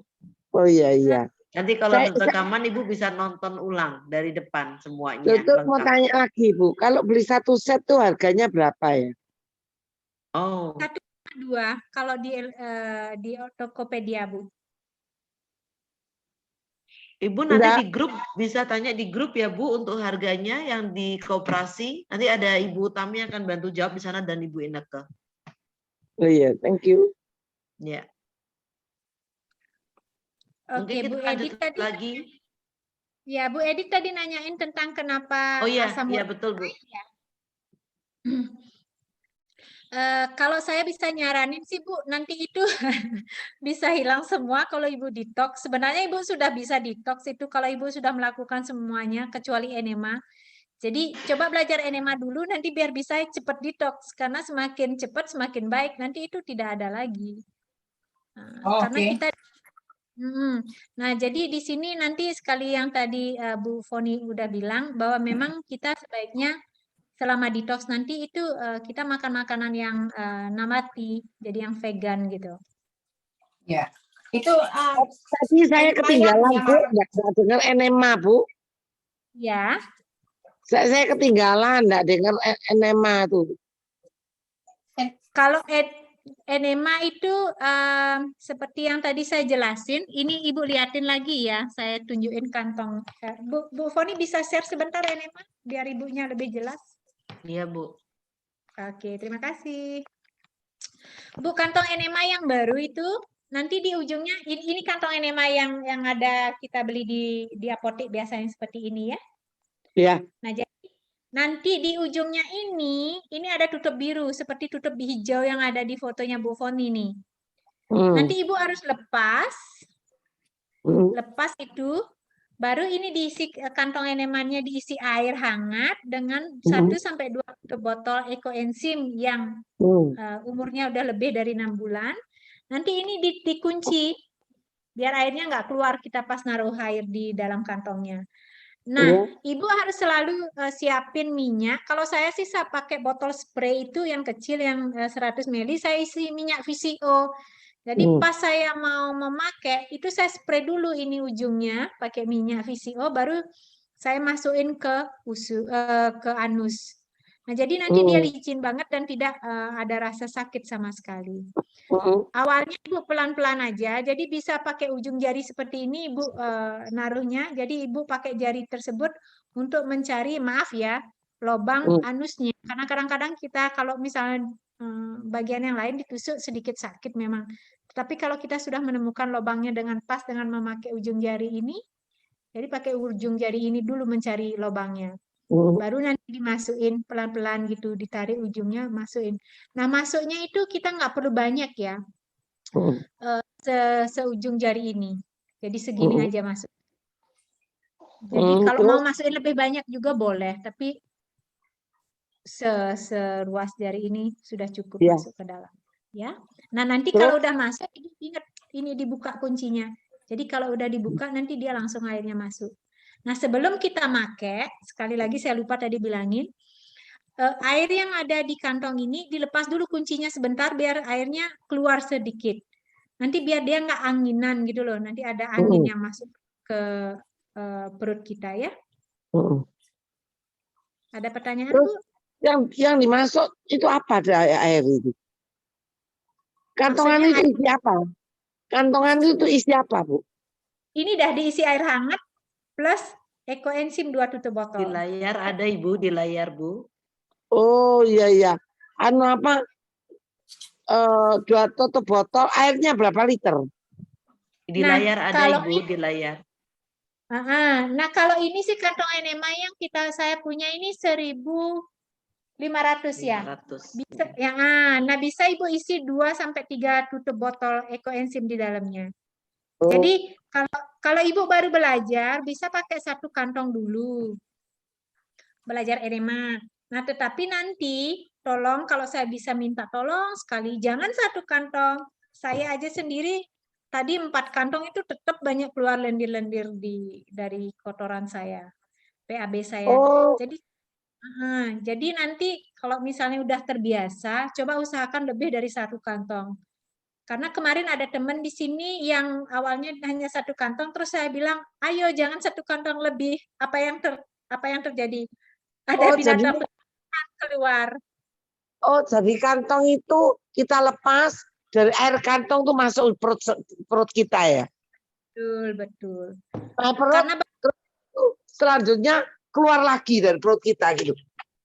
Oh iya iya. Nanti kalau Saya- rekaman Ibu bisa nonton ulang dari depan semuanya. Tutup mau lengkap. tanya lagi Bu, kalau beli satu set tuh harganya berapa ya? Oh, 1,2 kalau di Tokopedia, Bu. Ibu nanti Enggak. di grup bisa tanya di grup ya Bu untuk harganya yang di koperasi. Nanti ada Ibu Utami yang akan bantu jawab di sana dan Ibu Ineke. Oh iya, thank you. Ya. Oke, Mungkin Bu kita lanjut Edith tadi. lagi. Ya, Bu Edith tadi nanyain tentang kenapa Oh iya, asam iya urat betul Bu. naik ya. Kalau saya bisa nyaranin sih Bu, nanti itu bisa hilang semua kalau Ibu detox. Sebenarnya Ibu sudah bisa detox itu kalau Ibu sudah melakukan semuanya kecuali enema. Jadi coba belajar enema dulu nanti biar bisa cepat detox karena semakin cepat semakin baik. Nanti itu tidak ada lagi. Nah, karena Oke. kita Nah, jadi di sini nanti sekali yang tadi Bu Foni udah bilang bahwa memang kita sebaiknya selama detox nanti itu kita makan makanan yang nabati, jadi yang vegan gitu. Ya. Itu Tadi saya ketinggalan Bu, nggak dengar enema Bu. Ya, Saya ketinggalan, nggak dengar enema tuh. kalau enema itu seperti yang tadi saya jelasin, ini Ibu liatin lagi ya, saya tunjukin kantong. Bu Foni bisa share sebentar enema biar Ibunya lebih jelas. Iya Bu. Oke, terima kasih. Bu, kantong enema yang baru itu nanti di ujungnya ini kantong enema yang ada kita beli di apotek biasanya seperti ini ya. Ya. Nah, jadi nanti di ujungnya ini ada tutup biru seperti tutup hijau yang ada di fotonya Bu Foni nih. Nanti Ibu harus lepas itu, baru ini diisi kantong enemannya diisi air hangat dengan 1 sampai 2 tutup botol ekoenzim yang umurnya udah lebih dari 6 bulan. Nanti ini dikunci biar airnya nggak keluar kita pas naruh air di dalam kantongnya. Nah, Ibu harus selalu siapin minyak. Kalau saya sih pakai botol spray itu yang kecil yang 100 ml, saya isi minyak VCO. Jadi pas saya mau memakai, itu saya spray dulu ini ujungnya pakai minyak VCO, baru saya masukin ke anus. Nah, jadi nanti dia licin banget dan tidak ada rasa sakit sama sekali. Awalnya Ibu pelan-pelan aja, jadi bisa pakai ujung jari seperti ini Ibu naruhnya. Jadi Ibu pakai jari tersebut untuk mencari, maaf ya, lubang anusnya. Karena kadang-kadang kita kalau misalnya bagian yang lain ditusuk sedikit sakit memang. Tapi kalau kita sudah menemukan lubangnya dengan pas dengan memakai ujung jari ini, jadi pakai ujung jari ini dulu mencari lubangnya. Baru nanti dimasukin pelan-pelan gitu, ditarik ujungnya, masukin. Nah, masuknya itu kita nggak perlu banyak ya. Seujung jari ini. Jadi segini aja masuk. Jadi kalau mau masukin lebih banyak juga boleh, tapi seruas jari ini sudah cukup masuk ke dalam. Ya. Nah, nanti kalau udah masuk, ingat ini dibuka kuncinya. Jadi kalau udah dibuka nanti dia langsung airnya masuk. Nah, sebelum kita pakai, sekali lagi saya lupa tadi bilangin, air yang ada di kantong ini dilepas dulu kuncinya sebentar biar airnya keluar sedikit. Nanti biar dia nggak anginan gitu loh. Nanti ada angin yang masuk ke perut kita ya. Ada pertanyaan, Bu? Yang dimasuk itu apa air itu? Kantongan itu isi apa? Kantongan itu isi apa, Bu? Ini dah diisi air hangat plus ekoenzim 2 tutup botol. Di layar ada Ibu, di layar Bu. Oh iya iya. Anu apa? 2 tutup botol, airnya berapa liter? Di layar ada Ibu, di layar. Nah, kalau ini sih kantong enema yang saya punya ini 1.500 ya. 500. Bisa ya. Nah, bisa Ibu isi 2 sampai 3 tutup botol ekoenzim di dalamnya. Jadi kalau Ibu baru belajar bisa pakai 1 kantong dulu. Belajar enema. Nah, tetapi nanti tolong kalau saya bisa minta tolong sekali jangan 1 kantong. Saya aja sendiri tadi 4 kantong itu tetap banyak keluar lendir-lendir dari kotoran saya, PAB saya. Jadi Jadi nanti kalau misalnya udah terbiasa, coba usahakan lebih dari 1 kantong. Karena kemarin ada teman di sini yang awalnya hanya 1 kantong, terus saya bilang, ayo jangan 1 kantong lebih. Apa yang terjadi? Ada Oh, jadi binatang keluar. oh, jadi kantong itu kita lepas dari air kantong tuh masuk perut kita ya. Betul, betul. Nah, perut Karena selanjutnya keluar lagi dari perut kita gitu.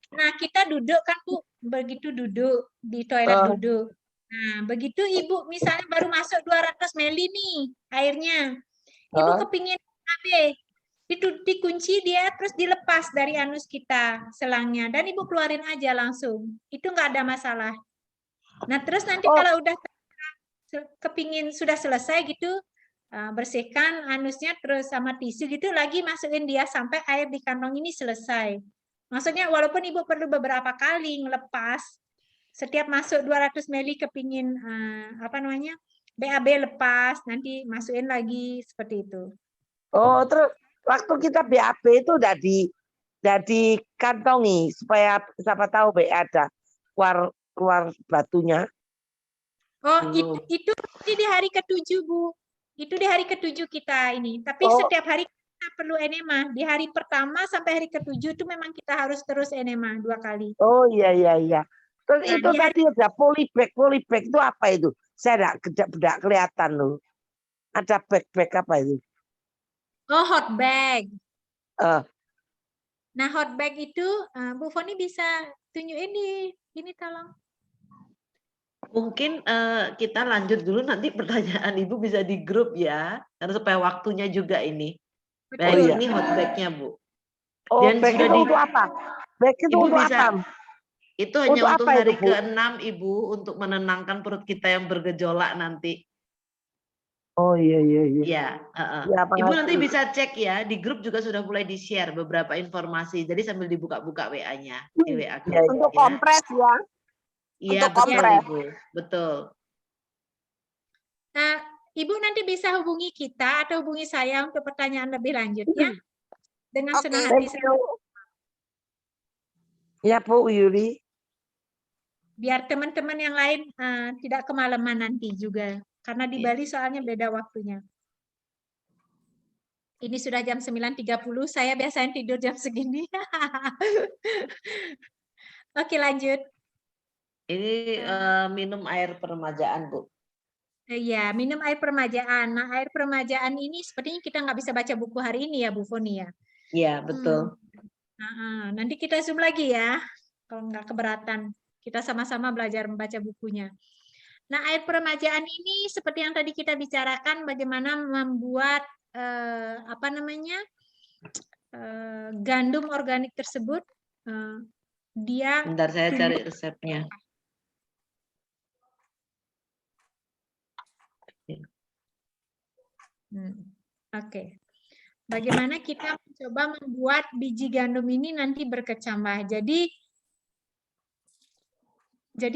nah, kita duduk kan Bu, begitu duduk di toilet duduk. Nah, begitu Ibu misalnya baru masuk 200 ml nih airnya. Ibu kepingin AB, dikunci dia terus dilepas dari anus kita selangnya dan Ibu keluarin aja langsung. Itu nggak ada masalah. Nah, terus nanti kalau udah kepingin sudah selesai gitu, bersihkan anusnya terus sama tisu gitu lagi masukin dia sampai air di kantong ini selesai. Maksudnya walaupun Ibu perlu beberapa kali ngelepas, setiap masuk 200 ml kepingin BAB lepas, nanti masukin lagi seperti itu. Oh, terus waktu kita BAB itu udah dikantongi supaya siapa tahu ada keluar batunya. Oh, itu di hari ke-7, Bu. Itu di hari ke-7 kita ini. Tapi setiap hari kita perlu enema. Di hari pertama sampai hari ke-7 itu memang kita harus terus enema 2 kali. Oh iya. Terus Nah, itu tadi ada polybag itu apa itu? Saya tidak kelihatan loh. Ada bag apa itu? Oh, hot bag. Nah, hot bag itu Bu Foni bisa tunjukin ini tolong. Mungkin kita lanjut dulu nanti pertanyaan Ibu bisa di grup ya, karena supaya waktunya juga ini. Baik, ini hot bag-nya Bu. Oh, bag itu untuk apa? Bag itu Ibu untuk bisa, apa? itu hanya untuk hari itu, Bu? ke-6 Ibu, untuk menenangkan perut kita yang bergejolak nanti. Oh iya. Ya, Ya, Ibu nanti bisa cek ya, di grup juga sudah mulai di-share beberapa informasi, jadi sambil dibuka-buka WA-nya, di WA grup. Untuk kompres ya. Iya, Untuk betul kompres. Ibu, betul. Nah, Ibu nanti bisa hubungi kita atau hubungi saya untuk pertanyaan lebih lanjut ya. Dengan senang hati. Ya Bu Yuli. Biar teman-teman yang lain tidak kemalaman nanti juga. Karena di Bali soalnya beda waktunya. Ini sudah jam 9.30, saya biasanya tidur jam segini. Oke, lanjut. Ini minum air peremajaan, Bu. Iya, minum air peremajaan. Nah, air peremajaan ini sepertinya kita nggak bisa baca buku hari ini ya, Bu Foni ya? Iya, betul. Nanti kita zoom lagi ya, kalau nggak keberatan. Kita sama-sama belajar membaca bukunya. Nah, air peremajaan ini seperti yang tadi kita bicarakan, bagaimana membuat gandum organik tersebut dia. Bentar, saya cari resepnya. Oke. Bagaimana kita mencoba membuat biji gandum ini nanti berkecambah. Jadi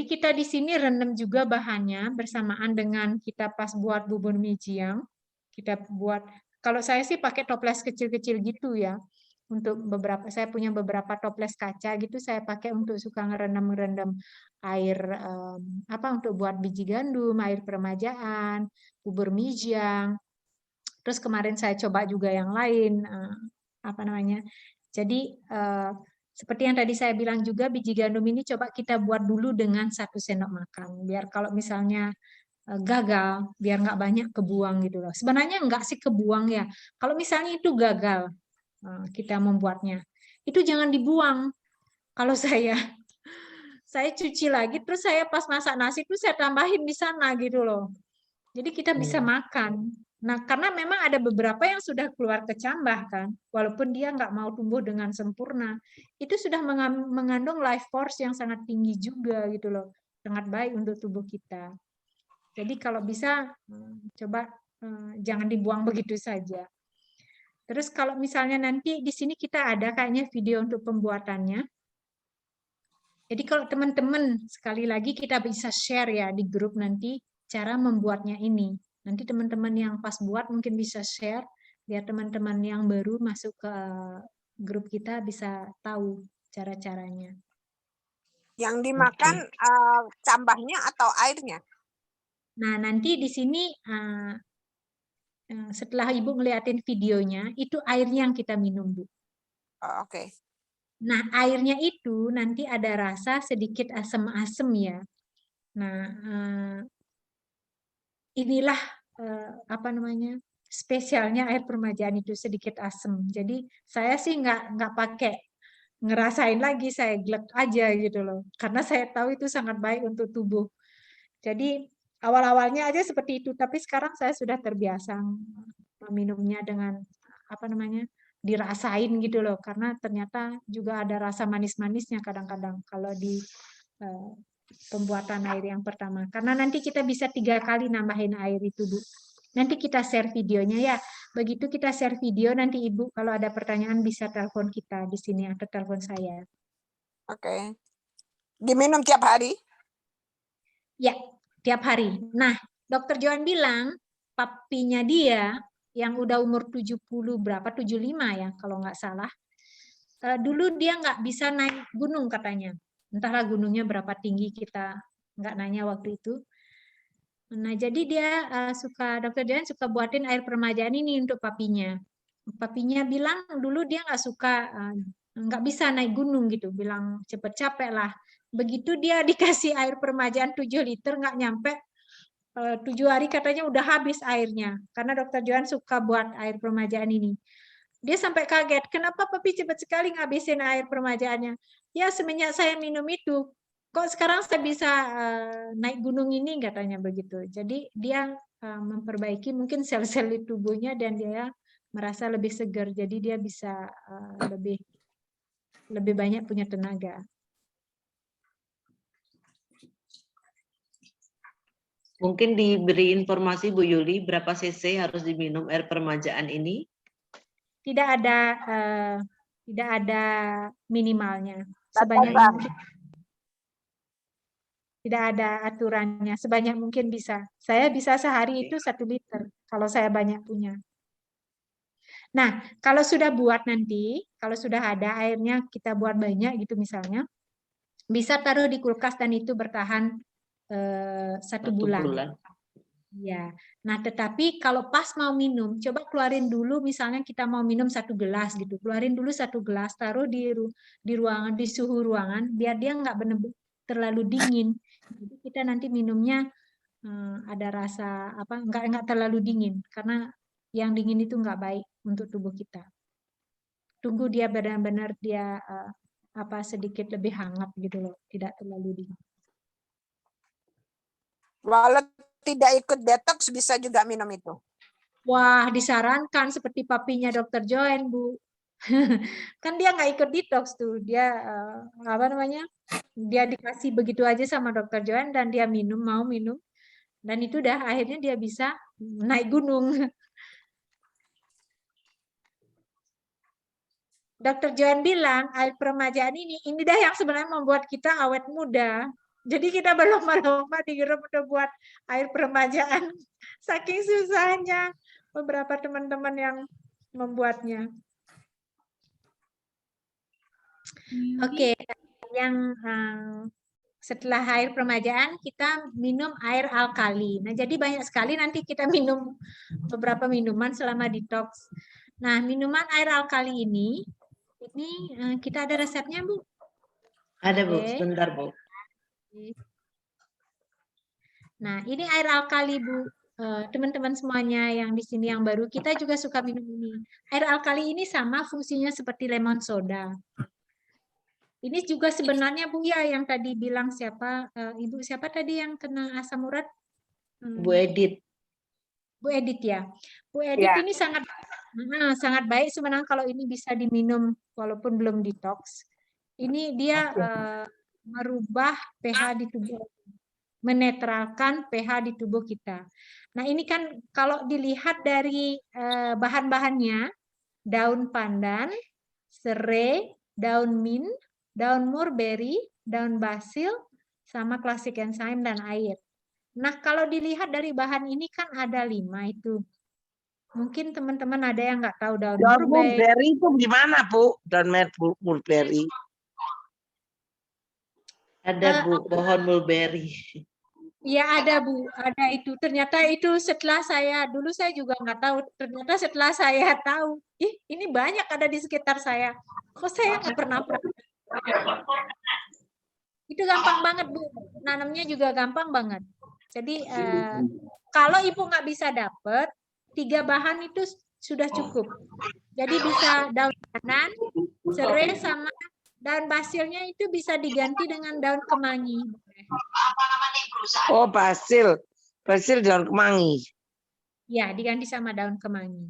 kita di sini rendam juga bahannya bersamaan dengan kita pas buat bubur mijiang. Kita buat, kalau saya sih pakai toples kecil-kecil gitu ya. Untuk beberapa, saya punya beberapa toples kaca gitu, saya pakai untuk suka ngerendam air untuk buat biji gandum, air peremajaan, bubur mijiang. Terus kemarin saya coba juga yang lain, Jadi seperti yang tadi saya bilang juga, biji gandum ini coba kita buat dulu dengan 1 sendok makan. Biar kalau misalnya gagal, biar nggak banyak kebuang gitu loh. Sebenarnya nggak sih kebuang ya. Kalau misalnya itu gagal, kita membuatnya, itu jangan dibuang. Kalau saya cuci lagi, terus saya pas masak nasi itu saya tambahin di sana gitu loh. Jadi kita bisa makan. Nah, karena memang ada beberapa yang sudah keluar kecambah kan, walaupun dia nggak mau tumbuh dengan sempurna, itu sudah mengandung life force yang sangat tinggi juga gitu loh, sangat baik untuk tubuh kita. Jadi kalau bisa coba jangan dibuang begitu saja. Terus kalau misalnya nanti di sini kita ada kayaknya video untuk pembuatannya. Jadi kalau teman-teman sekali lagi kita bisa share ya di grup nanti cara membuatnya ini. Nanti teman-teman yang pas buat mungkin bisa share biar teman-teman yang baru masuk ke grup kita bisa tahu cara-caranya. Yang dimakan cambahnya atau airnya? Nah, nanti di sini setelah Ibu ngeliatin videonya, itu airnya yang kita minum, Bu. Oh, oke. Nah, airnya itu nanti ada rasa sedikit asam-asam ya. Nah, inilah apa namanya, spesialnya air permajaan itu, sedikit asam. Jadi saya sih nggak pakai ngerasain lagi, saya glek aja gitu loh. Karena saya tahu itu sangat baik untuk tubuh. Jadi awal-awalnya aja seperti itu, tapi sekarang saya sudah terbiasa meminumnya dengan apa namanya, dirasain gitu loh, karena ternyata juga ada rasa manis-manisnya kadang-kadang kalau di pembuatan air yang pertama. Karena nanti kita bisa 3 kali nambahin air itu, Bu. Nanti kita share videonya ya. Begitu kita share video, nanti Ibu kalau ada pertanyaan bisa telepon kita di sini atau telepon saya. Oke. Diminum tiap hari? Ya, tiap hari. Nah, Dokter Joan bilang papinya dia yang udah umur 70 berapa, 75 ya kalau nggak salah. Dulu dia nggak bisa naik gunung katanya. Entahlah gunungnya berapa tinggi, kita nggak nanya waktu itu. Nah, jadi dia Dokter Joan suka buatin air permajaan ini untuk papinya. Papinya bilang dulu dia nggak suka, nggak bisa naik gunung gitu, bilang cepet capek lah. Begitu dia dikasih air permajaan 7 liter, nggak nyampe 7 hari katanya udah habis airnya. Karena Dokter Joan suka buat air permajaan ini. Dia sampai kaget, kenapa papi cepat sekali ngabisin air permajaannya? Ya semenjak saya minum itu, kok sekarang saya bisa naik gunung ini, katanya begitu. Jadi dia memperbaiki mungkin sel-sel di tubuhnya dan dia merasa lebih segar. Jadi dia bisa lebih banyak punya tenaga. Mungkin diberi informasi Bu Yuli berapa cc harus diminum air permajaan ini? Tidak ada minimalnya. Sebanyak mungkin. Tidak ada aturannya. Sebanyak mungkin bisa. Saya bisa sehari itu 1 liter kalau saya banyak punya. Nah, kalau sudah buat nanti, kalau sudah ada airnya kita buat banyak gitu misalnya, bisa taruh di kulkas dan itu bertahan 1 bulan. Ya, nah tetapi kalau pas mau minum, coba keluarin dulu, misalnya kita mau minum 1 gelas gitu, keluarin dulu 1 gelas, taruh di ruangan, di suhu ruangan, biar dia nggak benar-benar terlalu dingin. Jadi kita nanti minumnya ada rasa apa, nggak terlalu dingin, karena yang dingin itu nggak baik untuk tubuh kita. Tunggu dia benar-benar dia sedikit lebih hangat gitu loh, tidak terlalu dingin. Walau tidak ikut detox bisa juga minum itu. Wah, disarankan seperti papinya Dokter Joan, Bu. Kan dia nggak ikut detox tuh, dia apa namanya? Dia dikasih begitu aja sama Dokter Joan dan dia mau minum, dan itu udah akhirnya dia bisa naik gunung. Dokter Joan bilang air permajaan ini dah yang sebenarnya membuat kita awet muda. Jadi kita berlomba-lomba di grup untuk buat air permajaan. Saking susahnya beberapa teman-teman yang membuatnya. Oke, yang setelah air permajaan kita minum air alkali. Nah, jadi banyak sekali nanti kita minum beberapa minuman selama detox. Nah, minuman air alkali ini kita ada resepnya, Bu? Ada, Bu. Sebentar, Bu. Nah, ini air alkali, Bu. Teman-teman semuanya yang di sini yang baru, kita juga suka minum ini. Air alkali ini sama fungsinya seperti lemon soda. Ini juga sebenarnya, Bu, ya, yang tadi bilang siapa, Ibu siapa tadi yang kena asam urat? Bu Edith. Bu Edith ya. Bu Edith ini sangat baik sebenarnya kalau ini bisa diminum walaupun belum detox. Ini dia merubah pH di tubuh, menetralkan pH di tubuh kita. Nah, ini kan kalau dilihat dari bahan-bahannya, daun pandan, serai, daun mint, daun mulberry, daun basil, sama classic enzyme dan air. Nah, kalau dilihat dari bahan ini kan ada 5 itu. Mungkin teman-teman ada yang nggak tahu daun mulberry itu gimana, Bu? Daun mulberry. Ada Bu, pohon mulberry. Ya ada Bu, ada itu. Ternyata itu setelah dulu saya juga nggak tahu. Ternyata setelah saya tahu, ini banyak ada di sekitar saya. Kok saya nggak pernah praktek? Itu gampang banget Bu, nanamnya juga gampang banget. Jadi kalau Ibu nggak bisa dapet, 3 bahan itu sudah cukup. Jadi bisa daun kanan, serai sama daun basilnya itu bisa diganti dengan daun kemangi. Oh, basil. Basil daun kemangi. Ya, diganti sama daun kemangi.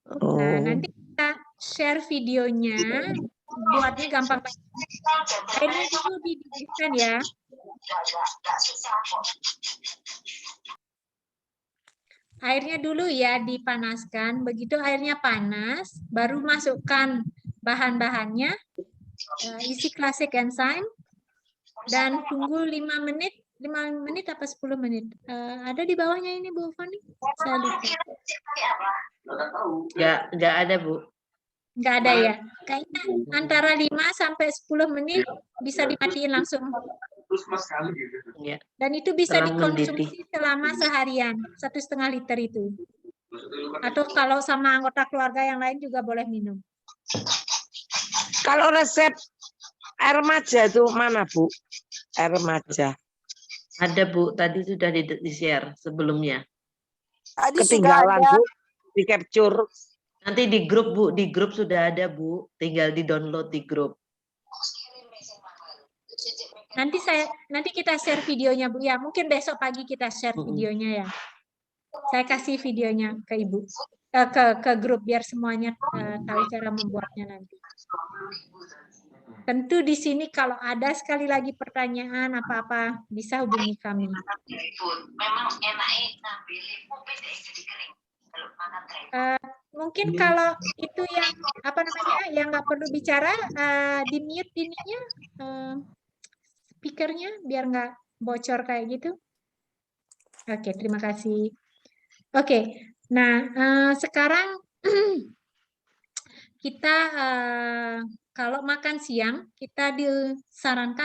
Oh. Nah, nanti kita share videonya. Buatnya gampang. Airnya dulu dididihkan ya. Airnya dulu ya dipanaskan. Begitu airnya panas, baru masukkan bahan-bahannya. Isi classic enzyme. Dan tunggu 5 menit. 5 menit apa 10 menit? Ada di bawahnya ini Bu Fani? Saya lupa. Nggak ada Bu. Nggak ada ya? Kayaknya antara 5 sampai 10 menit bisa dimatiin langsung. Ya. Dan itu bisa Setelah dikonsumsi mendidih. selama seharian, 1,5 liter itu. Atau kalau sama anggota keluarga yang lain juga boleh minum. Kalau resep air remaja itu mana Bu? Air remaja. Ada Bu, tadi sudah di-share sebelumnya. Tadi Ketinggalan sudah ada. Bu, di capture. Nanti di grup Bu, di grup sudah ada Bu, tinggal di-download di grup. Nanti kita share videonya Bu ya. Mungkin besok pagi kita share videonya ya. Saya kasih videonya ke Ibu, ke grup biar semuanya tahu cara membuatnya nanti. Tentu di sini kalau ada sekali lagi pertanyaan apa-apa bisa hubungi kami. Mungkin kalau itu yang apa namanya yang nggak perlu bicara di mute ininya speakernya biar nggak bocor kayak gitu. Oke, terima kasih. Oke, nah sekarang kita kalau makan siang kita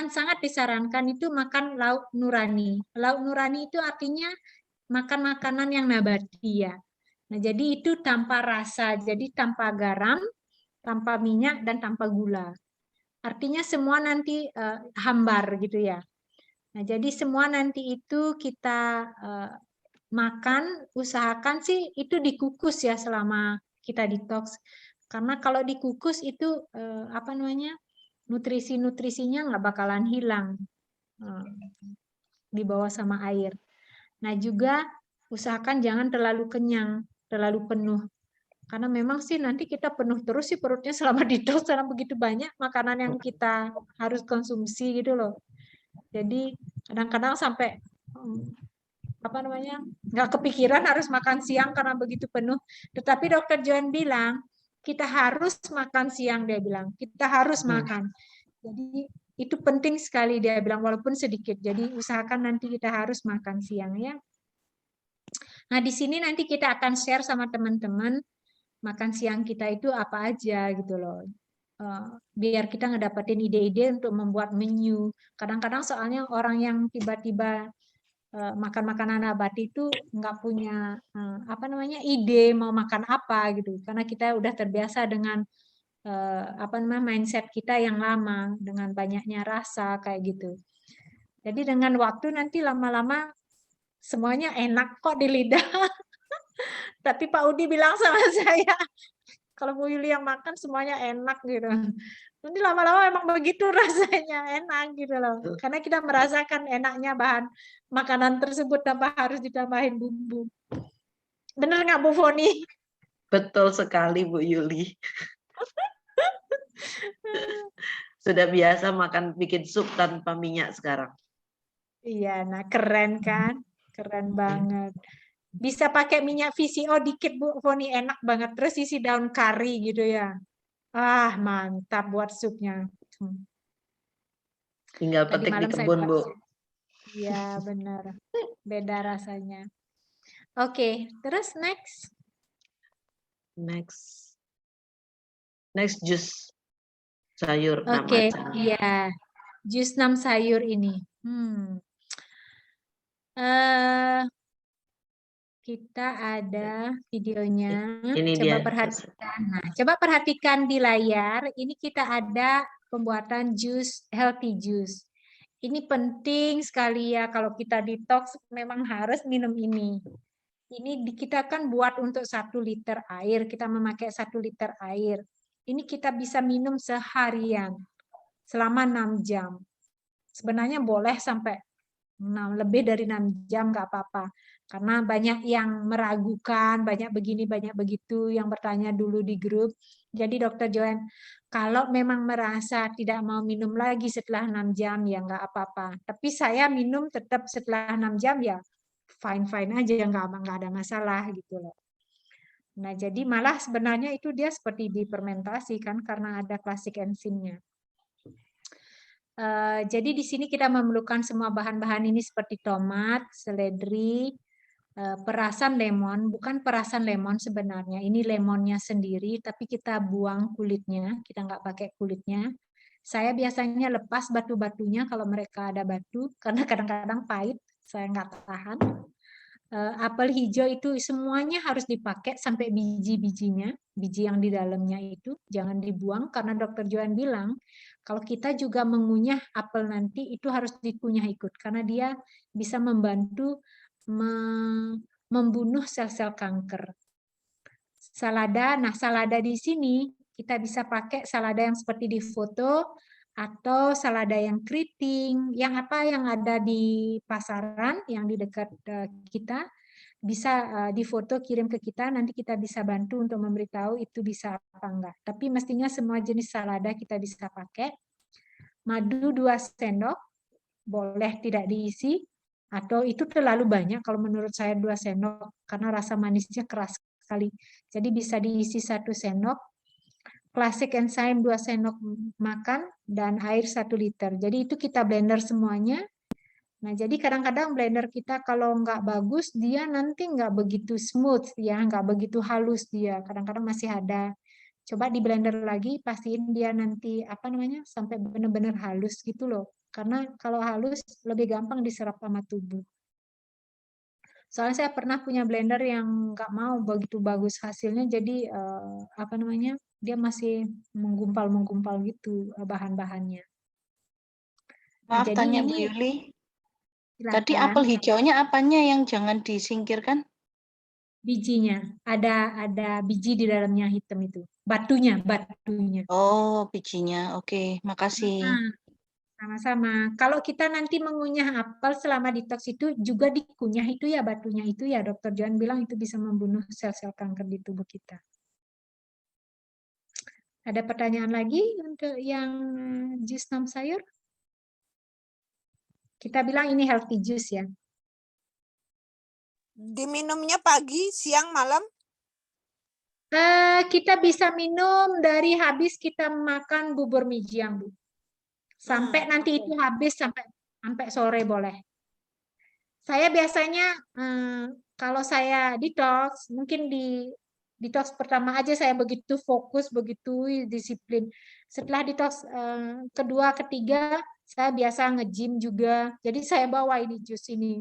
sangat disarankan itu makan lauk nurani. Lauk nurani itu artinya makan makanan yang nabati ya. Nah, jadi itu tanpa rasa, jadi tanpa garam, tanpa minyak dan tanpa gula. Artinya semua nanti hambar gitu ya. Nah, jadi semua nanti itu kita makan, usahakan sih itu dikukus ya selama kita detox. Karena kalau dikukus itu apa namanya nutrisi-nutrisinya nggak bakalan hilang dibawa sama air. Nah juga usahakan jangan terlalu kenyang, terlalu penuh. Karena memang sih nanti kita penuh terus sih perutnya selama detox karena begitu banyak makanan yang kita harus konsumsi gitu loh. Jadi kadang-kadang sampai apa namanya nggak kepikiran harus makan siang karena begitu penuh. Tetapi Dokter Joan bilang kita harus makan siang, dia bilang kita harus makan. Jadi itu penting sekali dia bilang walaupun sedikit. Jadi usahakan nanti kita harus makan siang ya. Nah di sini nanti kita akan share sama teman-teman makan siang kita itu apa aja gitu loh. Biar kita ngedapetin ide-ide untuk membuat menu. Kadang-kadang soalnya orang yang tiba-tiba makan makanan nabati itu nggak punya apa namanya ide mau makan apa gitu karena kita udah terbiasa dengan apa namanya mindset kita yang lama dengan banyaknya rasa kayak gitu. Jadi dengan waktu nanti lama-lama semuanya enak kok di lidah. Tapi Pak Udi bilang sama saya kalau Bu Yuli yang makan semuanya enak gitu. Nanti lama-lama emang begitu rasanya enak gitu loh. Karena kita merasakan enaknya bahan makanan tersebut tanpa harus ditambahin bumbu. Bener nggak Bu Foni? Betul sekali Bu Yuli. Sudah biasa makan bikin sup tanpa minyak sekarang. Iya, nah keren kan? Keren banget. Bisa pakai minyak VCO dikit Bu Foni, enak banget. Terus isi daun kari gitu ya. Ah, mantap buat supnya. Tinggal Tadi petik di malam saya kebun, buat Bu. sup. Iya, benar. Beda rasanya. Oke, terus next. Next jus sayur Oke, macam. iya. Jus 6 sayur ini. Kita ada videonya. Ini Coba dia. perhatikan. Nah, coba perhatikan di layar. Ini kita ada pembuatan jus, healthy juice. Ini penting sekali ya, kalau kita detox memang harus minum ini. Ini kita kan buat untuk 1 liter air, kita memakai 1 liter air. Ini kita bisa minum seharian selama 6 jam. Sebenarnya boleh sampai lebih dari 6 jam nggak apa-apa. Karena banyak yang meragukan, banyak begini, banyak begitu, yang bertanya dulu di grup. Jadi Dokter Joanne, kalau memang merasa tidak mau minum lagi setelah 6 jam, ya nggak apa-apa. Tapi saya minum tetap setelah 6 jam ya fine-fine aja, nggak ada masalah gitu loh. Nah, jadi malah sebenarnya itu dia seperti difermentasi kan, karena ada klasik enzimnya. Jadi di sini kita memerlukan semua bahan-bahan ini seperti tomat, seledri, perasan lemon, bukan perasan lemon sebenarnya, ini lemonnya sendiri, tapi kita buang kulitnya, kita nggak pakai kulitnya. Saya biasanya lepas batu-batunya kalau mereka ada batu, karena kadang-kadang pahit, saya nggak tahan. Apel hijau itu semuanya harus dipakai sampai biji-bijinya, biji yang di dalamnya itu jangan dibuang, karena Dokter Joanne bilang kalau kita juga mengunyah apel nanti itu harus dikunyah ikut, karena dia bisa membantu membunuh sel-sel kanker. Salada, nah salada di sini kita bisa pakai salada yang seperti di foto atau salada yang keriting, yang ada di pasaran, yang di dekat kita, bisa difoto kirim ke kita, nanti kita bisa bantu untuk memberitahu itu bisa apa enggak. Tapi mestinya semua jenis salada kita bisa pakai. Madu 2 sendok, boleh tidak diisi, atau itu terlalu banyak kalau menurut saya 2 sendok, karena rasa manisnya keras sekali. Jadi bisa diisi 1 sendok, klasik enzyme 2 sendok makan, dan air 1 liter. Jadi itu kita blender semuanya. Nah, jadi kadang-kadang blender kita kalau nggak bagus, dia nanti nggak begitu smooth, ya, nggak begitu halus dia. Kadang-kadang masih ada. Coba di blender lagi, pastiin dia nanti sampai benar-benar halus gitu loh. Karena kalau halus lebih gampang diserap sama tubuh. Soalnya saya pernah punya blender yang nggak mau begitu bagus hasilnya, jadi dia masih menggumpal-menggumpal gitu bahan-bahannya. Maaf Jadi tanya Bu ini Yuli. Tadi silakan. apel hijaunya apanya yang jangan disingkirkan? Bijinya, ada biji di dalamnya hitam itu, batunya. Oh, bijinya. Oke, makasih. Sama-sama. Kalau kita nanti mengunyah apel selama detox itu juga dikunyah itu ya batunya itu ya, Dokter Joanne bilang itu bisa membunuh sel-sel kanker di tubuh kita. Ada pertanyaan lagi untuk yang jus 6 sayur? Kita bilang ini healthy juice ya. Diminumnya pagi, siang, malam? Kita bisa minum dari habis kita makan bubur mijiang, Bu. Sampai nanti itu habis sampai sore boleh. Saya biasanya kalau saya detox, mungkin di detox pertama aja saya begitu fokus, begitu disiplin. Setelah detox kedua, ketiga, saya biasa nge-gym juga. Jadi saya bawa ini jus ini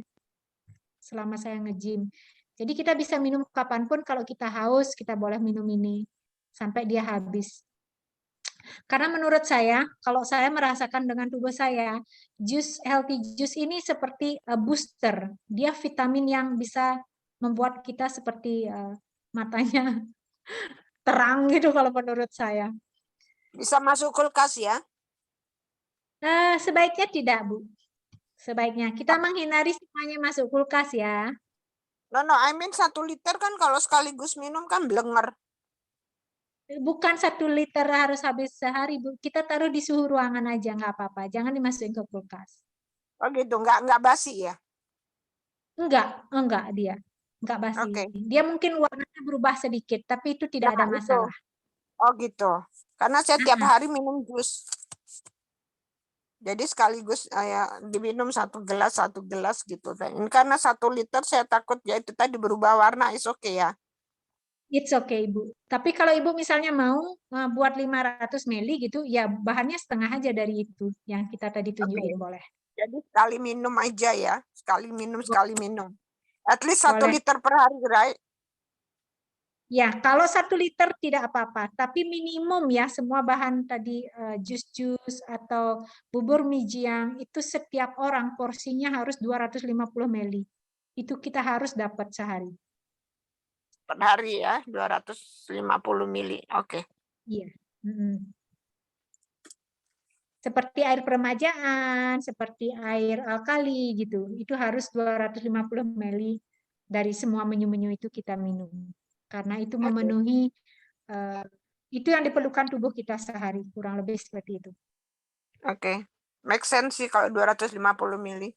selama saya nge-gym. Jadi kita bisa minum kapanpun, kalau kita haus, kita boleh minum ini sampai dia habis. Karena menurut saya, kalau saya merasakan dengan tubuh saya, jus healthy juice ini seperti booster. Dia vitamin yang bisa membuat kita seperti matanya terang gitu kalau menurut saya. Bisa masuk kulkas ya? Sebaiknya tidak, Bu. Sebaiknya kita menghindari semuanya masuk kulkas ya. No, I mean 1 liter kan kalau sekaligus minum kan blenger. Bukan 1 liter harus habis sehari, Bu. Kita taruh di suhu ruangan aja, nggak apa-apa. Jangan dimasukin ke kulkas. Oh gitu, nggak basi ya? Enggak dia. Enggak basi. Dia mungkin warnanya berubah sedikit, tapi itu tidak ada masalah. Oh gitu. Karena saya tiap hari minum jus. Jadi sekaligus diminum 1 gelas gitu. Dan karena 1 liter saya takut ya itu tadi berubah warna, is okay ya? It's okay, Ibu. Tapi kalau Ibu misalnya mau buat 500 ml gitu, ya bahannya setengah aja dari itu yang kita tadi tunjukin, boleh. Jadi sekali minum aja ya. Sekali minum. At least 1 Boleh. liter per hari, right? Ya, kalau 1 liter tidak apa-apa, tapi minimum ya semua bahan tadi jus-jus atau bubur mijiang itu setiap orang porsinya harus 250 ml. Itu kita harus dapat sehari. Per hari ya, 250 mili. Oke. Iya. Seperti air peremajaan, seperti air alkali gitu. Itu harus 250 ml dari semua menyu-menyu itu kita minum. Karena itu memenuhi itu yang diperlukan tubuh kita sehari, kurang lebih seperti itu. Oke. Make sense sih kalau 250 mili.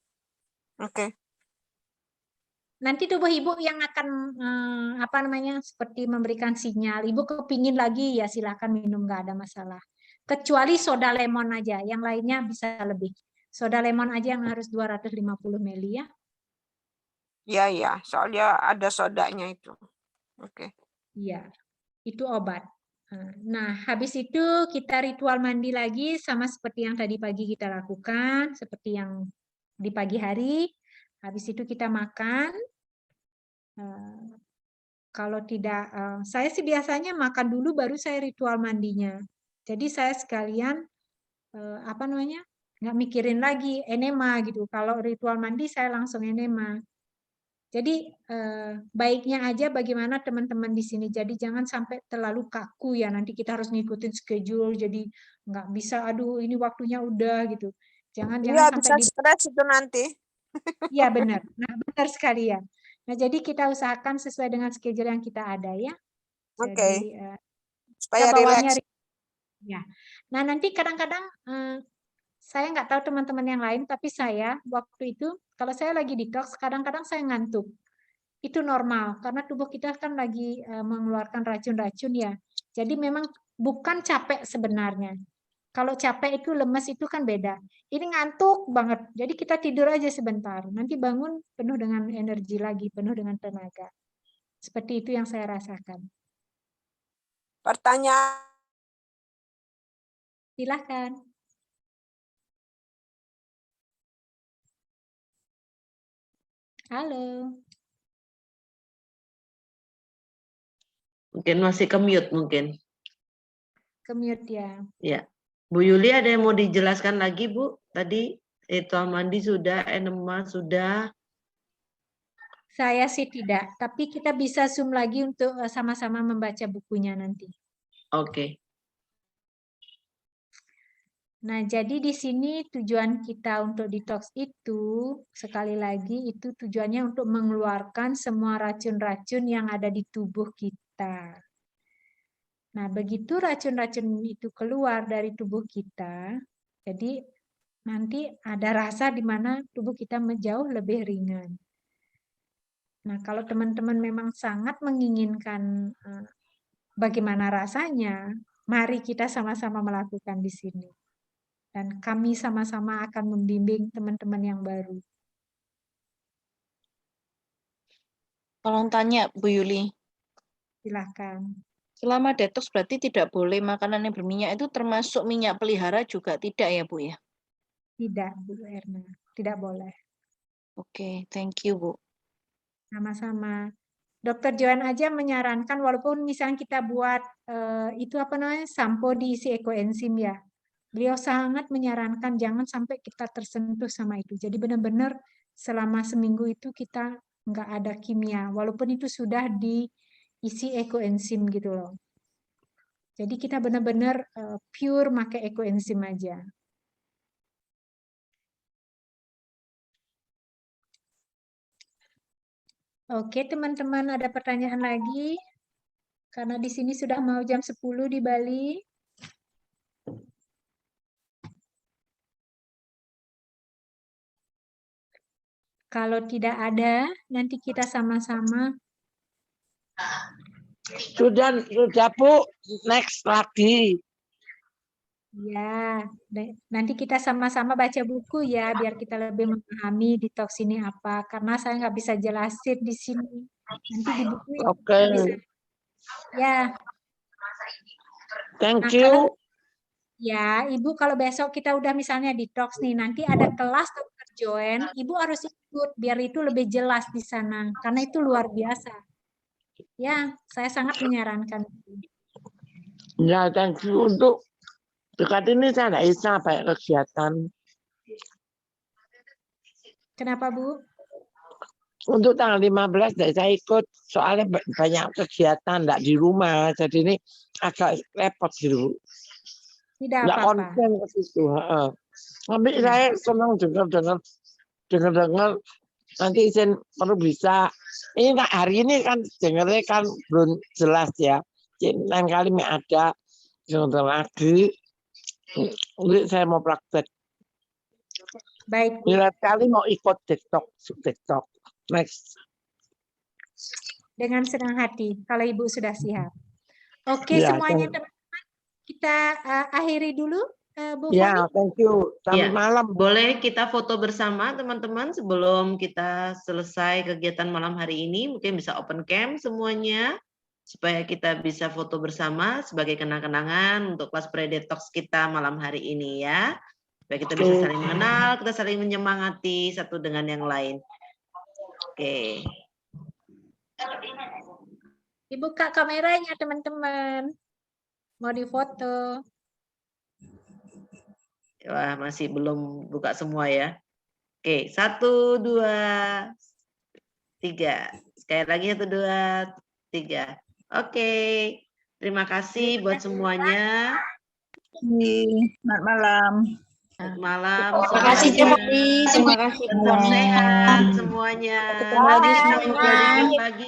Oke. Nanti tubuh Ibu yang akan seperti memberikan sinyal. Ibu kepingin lagi ya silahkan minum, nggak ada masalah. Kecuali soda lemon aja, yang lainnya bisa lebih. Soda lemon aja yang harus 250 ml ya. Iya, soalnya ada sodanya itu. Oke. Iya, itu obat. Nah, habis itu kita ritual mandi lagi sama seperti yang tadi pagi kita lakukan, seperti yang di pagi hari. Habis itu kita makan. Kalau tidak, saya sih biasanya makan dulu baru saya ritual mandinya. Jadi saya sekalian nggak mikirin lagi enema gitu. Kalau ritual mandi saya langsung enema. Jadi baiknya aja bagaimana teman-teman di sini. Jadi jangan sampai terlalu kaku ya. Nanti kita harus ngikutin schedule. Jadi nggak bisa. Aduh ini waktunya udah gitu. Jangan Bisa sampai stres itu nanti. Iya benar. Nah benar sekali ya. Nah jadi kita usahakan sesuai dengan schedule yang kita ada ya. Jadi supaya bawanya. relax. Ya. Nah nanti kadang-kadang saya nggak tahu teman-teman yang lain, tapi saya waktu itu kalau saya lagi detox, kadang-kadang saya ngantuk. Itu normal karena tubuh kita kan lagi mengeluarkan racun-racun ya. Jadi memang bukan capek sebenarnya. Kalau capek itu lemes itu kan beda. Ini ngantuk banget. Jadi kita tidur aja sebentar. Nanti bangun penuh dengan energi lagi, penuh dengan tenaga. Seperti itu yang saya rasakan. Pertanyaan. Silahkan. Halo. Mungkin masih ke-mute mungkin. Ke-mute ya. Ya. Bu Yuli ada yang mau dijelaskan lagi Bu? Tadi ritual mandi sudah, enema sudah. Saya sih tidak, tapi kita bisa Zoom lagi untuk sama-sama membaca bukunya nanti. Oke. Nah, jadi di sini tujuan kita untuk detox itu, sekali lagi, itu tujuannya untuk mengeluarkan semua racun-racun yang ada di tubuh kita. Nah, begitu racun-racun itu keluar dari tubuh kita, jadi nanti ada rasa di mana tubuh kita jauh lebih ringan. Nah, kalau teman-teman memang sangat menginginkan bagaimana rasanya, mari kita sama-sama melakukan di sini. Dan kami sama-sama akan membimbing teman-teman yang baru. Tolong tanya, Bu Yuli. Silahkan. Selama detox berarti tidak boleh makanan yang berminyak itu termasuk minyak pelihara juga tidak ya, Bu ya? Tidak, Bu Erna. Tidak boleh. Oke, thank you, Bu. Sama-sama. Dokter Joan aja menyarankan walaupun misalnya kita buat sampo diisi ekoenzim ya. Beliau sangat menyarankan jangan sampai kita tersentuh sama itu. Jadi benar-benar selama seminggu itu kita nggak ada kimia, walaupun itu sudah diisi ekoenzim gitu loh. Jadi kita benar-benar pure pakai ekoenzim aja. Oke, teman-teman, ada pertanyaan lagi? Karena di sini sudah mau jam 10 di Bali. Kalau tidak ada, nanti kita sama-sama. Sudah Bu, next lagi. Ya, nanti kita sama-sama baca buku ya, biar kita lebih memahami detox ini apa. Karena saya nggak bisa jelasin di sini. Nanti di buku Oke. bisa Ya. Thank Nah, you. kalau ya, Ibu kalau besok kita udah misalnya detox nih, nanti ada kelas dokter join, Ibu harus ikut biar itu lebih jelas di sana, karena itu luar biasa. Ya, saya sangat menyarankan. Ya, thank you. Untuk dekat ini saya nggak bisa banyak kegiatan. Kenapa, Bu? Untuk tanggal 15 dari saya ikut, soalnya banyak kegiatan nggak di rumah, jadi ini agak repot gitu. Tidak Nggak apa-apa. konsen ke situ. Tapi saya senang dengar nanti izin perlu bisa. Ini hari ini kan dengarnya kan belum jelas ya. Lain kali ada dengar lagi. Ini saya mau praktek. Baik, Bu. Bila kali mau ikut TikTok. Next. Dengan senang hati kalau Ibu sudah siap. Oke, Ya, semuanya teman-teman, kita akhiri dulu, Bu ya, Foni. thank you. Selamat malam. Boleh kita foto bersama teman-teman sebelum kita selesai kegiatan malam hari ini. Mungkin bisa open cam semuanya supaya kita bisa foto bersama sebagai kenang-kenangan untuk kelas pre-detox kita malam hari ini ya. Supaya kita bisa saling mengenal, kita saling menyemangati satu dengan yang lain. Oke. Dibuka kameranya teman-teman. Mau difoto. Wah, masih belum buka semua ya. Oke, 1, 2, 3. Sekali lagi 1, 2, 3. Oke. Terima kasih buat semuanya. Selamat malam. Selamat malam. Terima kasih, Jepri. Terima kasih. Tetap sehat semuanya. Ketemu lagi semuanya. Sampai jumpa lagi.